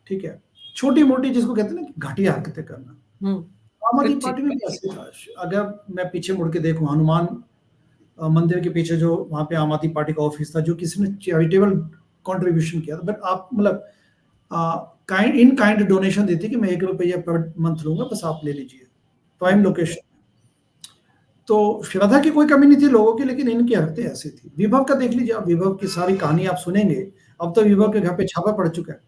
B: ठीक है, छोटी मोटी जिसको कहते हैं ना घटिया हरकतें करना। आम आदमी पार्टी में भी ऐसे था। अगर मैं पीछे मुड़ के देखूं, हनुमान मंदिर के पीछे जो वहां पे आम आदमी पार्टी का ऑफिस था, जो किसी ने चैरिटेबल कंट्रीब्यूशन किया था, बट आप मतलब काइंड डोनेशन देती कि मैं ₹1 पर मंथ लूंगा, बस आप ले लीजिए, प्राइम लोकेशन। तो श्रद्धा की कोई कमी नहीं थी लोगों की, लेकिन इनकी हरकतें ऐसी थी। विभव का देख लीजिए आप, विभव की सारी कहानी आप सुनेंगे। अब तो विभव के घर पे छापा पड़ चुका है,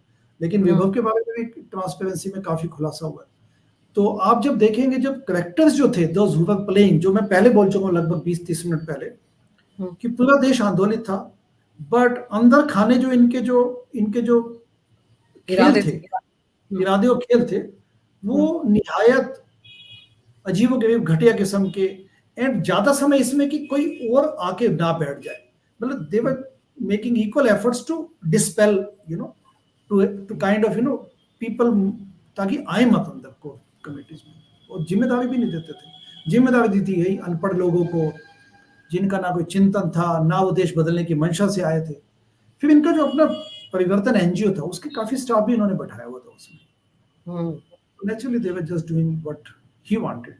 B: लेकिन विभव के बारे में भी ट्रांसपेरेंसी में काफी खुलासा हुआ है। तो आप जब देखेंगे, जब करेक्टर्स जो थे, दोज हु वर प्लेइंग, जो मैं पहले बोल चुका हूँ लगभग 20-30 मिनट पहले, कि पूरा देश आंदोलित था, बट अंदर खाने जो इनके जो खेल थे, इरादे और खेल थे, वो निहायत अजीबोगरीब घटिया किस्म के। एंड ज्यादा समय इसमें कि कोई और आके ना बैठ जाए, मतलब they were making equal efforts to dispel to kind of people, ताकि आए मत अंदर को कमिटीज में। और जिम्मेदारी भी नहीं देते थे। जिम्मेदारी दी थी यही अनपढ़ लोगों को, जिनका ना कोई चिंतन था, ना वो देश बदलने की मंशा से आए थे। फिर इनका जो अपना परिवर्तन एनजीओ था, उसके काफी स्टाफ भी इन्होंने बैठाया हुआ था उसमें। Naturally they were just doing what he wanted.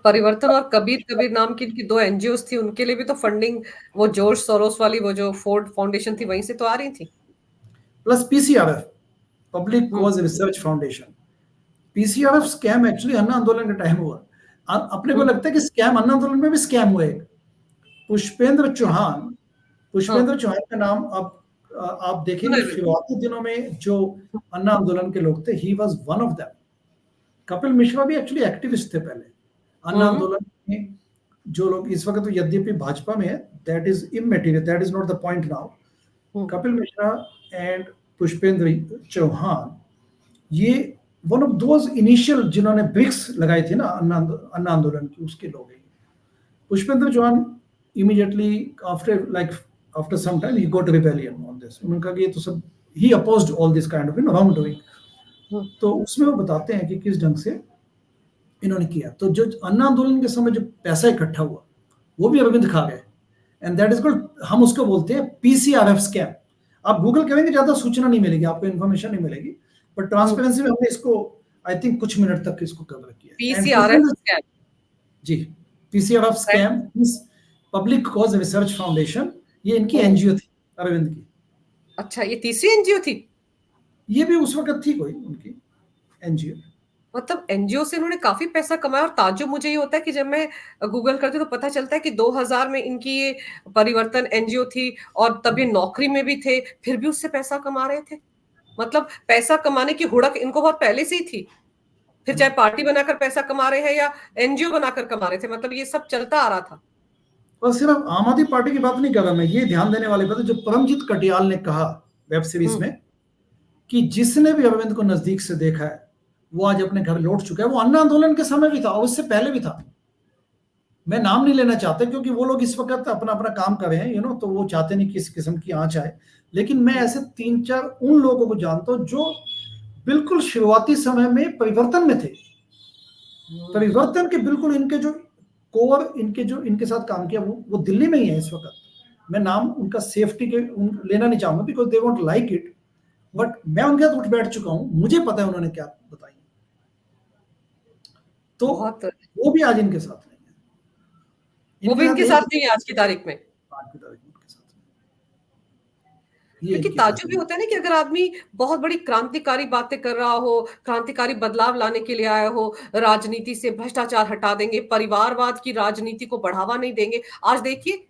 A: परिवर्तन और कबीर कबीर नाम की इनकी 2 एनजीओस थी, उनके लिए भी तो फंडिंग वो जॉर्ज सोरोस वाली वो जो फोर्ड फाउंडेशन थी, वहीं से तो आ रही थी।
B: Plus PCRF, public cause research foundation. PCRF scam actually Anna आंदोलन के टाइम हुआ। अपने को लगता है कि स्कैम अन्ना आंदोलन में भी स्कैम हुआ है। पुष्पेंद्र चौहान का नाम आप देखेंगे शुरुआती दिनों में जो अन्ना आंदोलन के लोग थे, he was one of them. Kapil Mishra भी एक्चुअली एक्टिविस्ट थे पहले अन्ना आंदोलन में। जो लोग इस वक्त तो यद्यपि भाजपा में है, that is immaterial, that is not the point now. Kapil Mishra and Pushpendra Chauhan, ये वन ऑफ दोज इनिशियल जिन्होंने ब्रिक्स लगाई थी ना अन्ना आंदोलन की, उसके लोग हैं। Pushpendra Chauhan immediately after some time he got rebellion on this। उन्होंने कहा कि ये तो सब, he opposed all this kind of wrongdoing। तो उसमें वो बताते हैं कि किस ढंग से इन्होंने किया। तो जो अन्ना आंदोलन के समय जो पैसा इकट्ठा हुआ, वो भी अरविंद खा गए। एंड दैट इज कॉल्ड, हम उसको बोलते हैं पीसीआरएफ स्कैम। आप गूगल करेंगे, ज्यादा सूचना नहीं मिलेगी आपको, इन्फॉर्मेशन नहीं मिलेगी, बट ट्रांसपेरेंसी में हमने इसको आई थिंक कुछ मिनट तक इसको कवर किया।
A: पीसीआरएफ स्कैम,
B: जी, PCRF scam, public cause research foundation, ये इनकी एनजीओ थी अरविंद की।
A: अच्छा, ये तीसरी एनजीओ थी?
B: ये भी उस वक्त थी कोई उनकी एनजीओ।
A: मतलब एनजीओ से इन्होंने काफी पैसा कमाया। और ताज्जुब मुझे ये होता है कि जब मैं गूगल करती हूँ तो पता चलता है कि 2000 में इनकी ये परिवर्तन एनजीओ थी और तब ये नौकरी में भी थे, फिर भी उससे पैसा कमा रहे थे। मतलब पैसा कमाने की हुड़क इनको बहुत पहले से ही थी, फिर चाहे पार्टी बनाकर पैसा कमा रहे हैं या एनजीओ बनाकर कमा रहे थे, मतलब ये सब चलता आ रहा था।
B: और सिर्फ आम आदमी पार्टी की बात नहीं कर रहा मैं, ये ध्यान देने वाली बात है जो परमजीत कटियाल ने कहा वेब सीरीज में, कि जिसने भी अरविंद को नजदीक से देखा है वो आज अपने घर लौट चुका है। वो अन्ना आंदोलन के समय भी था और उससे पहले भी था। मैं नाम नहीं लेना चाहता क्योंकि वो लोग इस वक़्त अपना-अपना काम कर रहे हैं, तो वो चाहते नहीं किसी किस्म की आँच आए। लेकिन मैं ऐसे 3-4 उन लोगों को जानता हूँ जो बिल्कुल शुरुआती समय में परिवर्तन में थे। परिवर्तन के बिल्कुल इनके जो कोर इनके जो इनके साथ काम किया वो दिल्ली में ही है इस वक़्त। मैं नाम उनका सेफ्टी के लेना नहीं चाहूँगा because they won't like it, but मैं उनके साथ उठ बैठ चुका हूँ। मुझे पता है उन्होंने क्या बताई। तो
A: बहुत
B: वो भी आज इनके साथ नहीं है।
A: वो
B: इनके
A: भी
B: साथ
A: इनके
B: एक
A: साथ नहीं है आज की तारीख में।
B: आज की तारीख में इनके साथ नहीं। ये
A: क्योंकि
B: इनकी
A: ताज्जुब भी
B: कहानी।
A: होता है ना कि अगर आदमी बहुत बड़ी क्रांतिकारी बातें कर रहा हो, क्रांतिकारी बदलाव लाने के लिए आया हो, राजनीति से भ्रष्टाचार हटा देंगे, परिवारवाद की राजनीति को बढ़ावा नहीं देंगे। आज देखिए,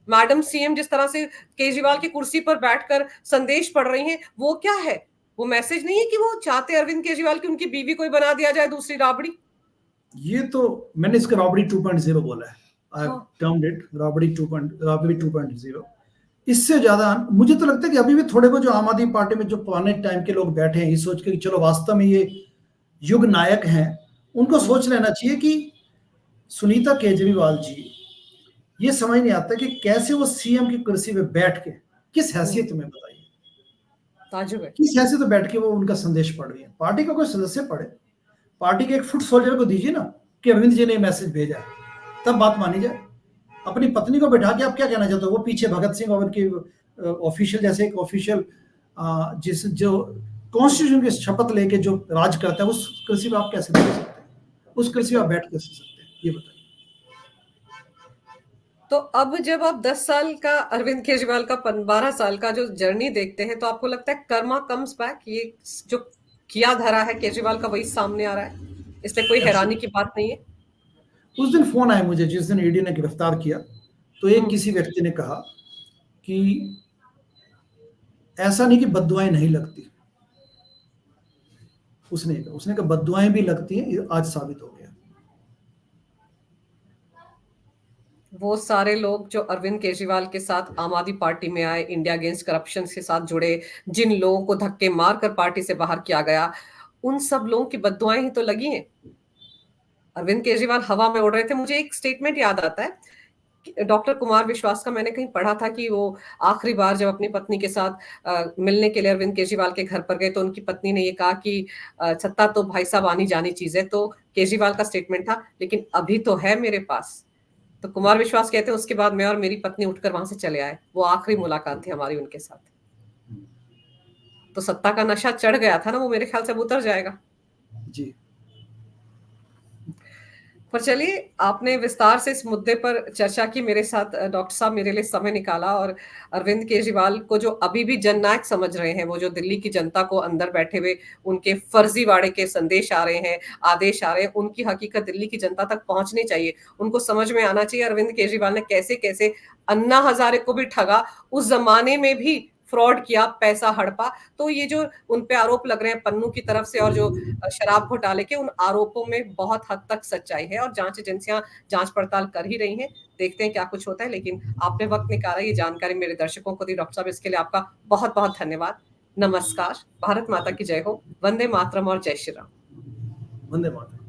A: मैडम सीएम जिस तरह से केजरीवाल की कुर्सी पर बैठकर संदेश पढ़ रही हैं, वो क्या है? वो मैसेज नहीं है कि वो चाहते अरविंद केजरीवाल की उनकी बीवी को ही बना दिया जाए दूसरी राबड़ी?
B: ये तो मैंने इसका रॉबरी 2.0 बोला है। आई हैव
A: हाँ।
B: Termed it robbery 2.0। इससे ज्यादा मुझे तो लगता है कि अभी भी थोड़े बहुत जो आम आदमी पार्टी में जो पुराने टाइम के लोग बैठे हैं, ये सोच के कि चलो वास्तव में ये युग नायक हैं, उनको
A: हुँ,
B: सोच लेना चाहिए कि सुनीता केजरीवाल जी, ये समझ नहीं आता कि कैसे वो सीएम की कुर्सी पे बैठ के, किस
A: हुँ,
B: हैसियत में बताइए,
A: ताज्जुब है।
B: किस हैसियत में बैठ के वो उनका संदेश पढ़ रही है। पार्टी का कोई सदस्य पढ़े, पार्टी के एक फुट सोल्जर को दीजिए ना कि अरविंद जी ने मैसेज भेजा है, तब बात मानी जाए। अपनी पत्नी को बैठा के आप क्या कहना चाहते हो? वो पीछे भगत सिंह और उनके ऑफिशियल जैसे एक ऑफिशियल जिस जो कॉन्स्टिट्यूशन की शपथ लेके जो राज करता है, उस कुर्सी पे आप कैसे बैठ सकते हैं? उस कुर्सी पे
A: बिल्कुल।
B: आप बैठ कैसे सकते हैं? ये बताइए।
A: तो अब जब आप 10 साल का अरविंद केजरीवाल का 12 साल का जो जर्नी देखते हैं तो आपको लगता है कर्मा कम्स बैक, ये जो किया धरा है केजरीवाल का वही सामने आ रहा है, इसमें कोई हैरानी की
B: एब्सोल्युटली।
A: बात नहीं है।
B: उस दिन फोन आया मुझे जिस दिन ईडी ने गिरफ्तार किया, तो एक
A: हम्म।
B: किसी व्यक्ति ने कहा कि ऐसा नहीं कि बददुआएं नहीं लगती। उसने कहा बददुआएं भी लगती हैं, ये आज साबित हो गया।
A: वो सारे लोग जो अरविंद केजरीवाल के साथ आम आदमी पार्टी में आए, इंडिया अगेंस्ट करप्शन के साथ जुड़े, जिन लोगों को धक्के मारकर पार्टी से बाहर किया गया, उन सब लोगों की बददुआएं ही तो लगी हैं। अरविंद केजरीवाल हवा में उड़ रहे थे। मुझे एक स्टेटमेंट याद आता है, डॉक्टर कुमार विश्वास का मैंने कहीं पढ़ा था कि वो आखिरी बार जब अपनी पत्नी के साथ मिलने के लिए अरविंद केजरीवाल के घर पर गए तो उनकी पत्नी ने ये कहा कि सत्ता तो भाई साहब आनी जानी चीज है। तो केजरीवाल का स्टेटमेंट था, लेकिन अभी तो है मेरे पास। तो कुमार विश्वास कहते हैं उसके बाद मैं और मेरी पत्नी उठकर वहां से चले आए। वो आखिरी मुलाकात थी हमारी उनके साथ। तो सत्ता का नशा चढ़ गया था ना, वो मेरे ख्याल से अब उतर जाएगा।
B: जी।
A: पर चलिए, आपने विस्तार से इस मुद्दे पर चर्चा की मेरे साथ, डॉक्टर साहब मेरे लिए समय निकाला, और अरविंद केजरीवाल को जो अभी भी जननायक समझ रहे हैं, वो जो दिल्ली की जनता को अंदर बैठे हुए उनके फर्जीवाड़े के संदेश आ रहे हैं, आदेश आ रहे हैं, उनकी हकीकत दिल्ली की जनता तक पहुंचनी चाहिए। उनको समझ में आना चाहिए अरविंद केजरीवाल ने कैसे-कैसे अन्ना हजारे को भी ठगा, उस ज़माने में भी फ्रॉड किया, पैसा हड़पा। तो ये जो उन पे आरोप लग रहे हैं पन्नू की तरफ से और जो शराब घोटाले के, उन आरोपों में बहुत हद तक सच्चाई है और जांच एजेंसियां जांच पड़ताल कर ही रही हैं। देखते हैं क्या कुछ होता है, लेकिन आपने वक्त निकाला, ये जानकारी मेरे दर्शकों को दी। डॉक्टर साहब, इसके लिए आपका बहुत-बहुत धन्यवाद। नमस्कार। भारत माता की जय हो। वंदे मातरम और जय श्री राम।
B: वंदे मातरम।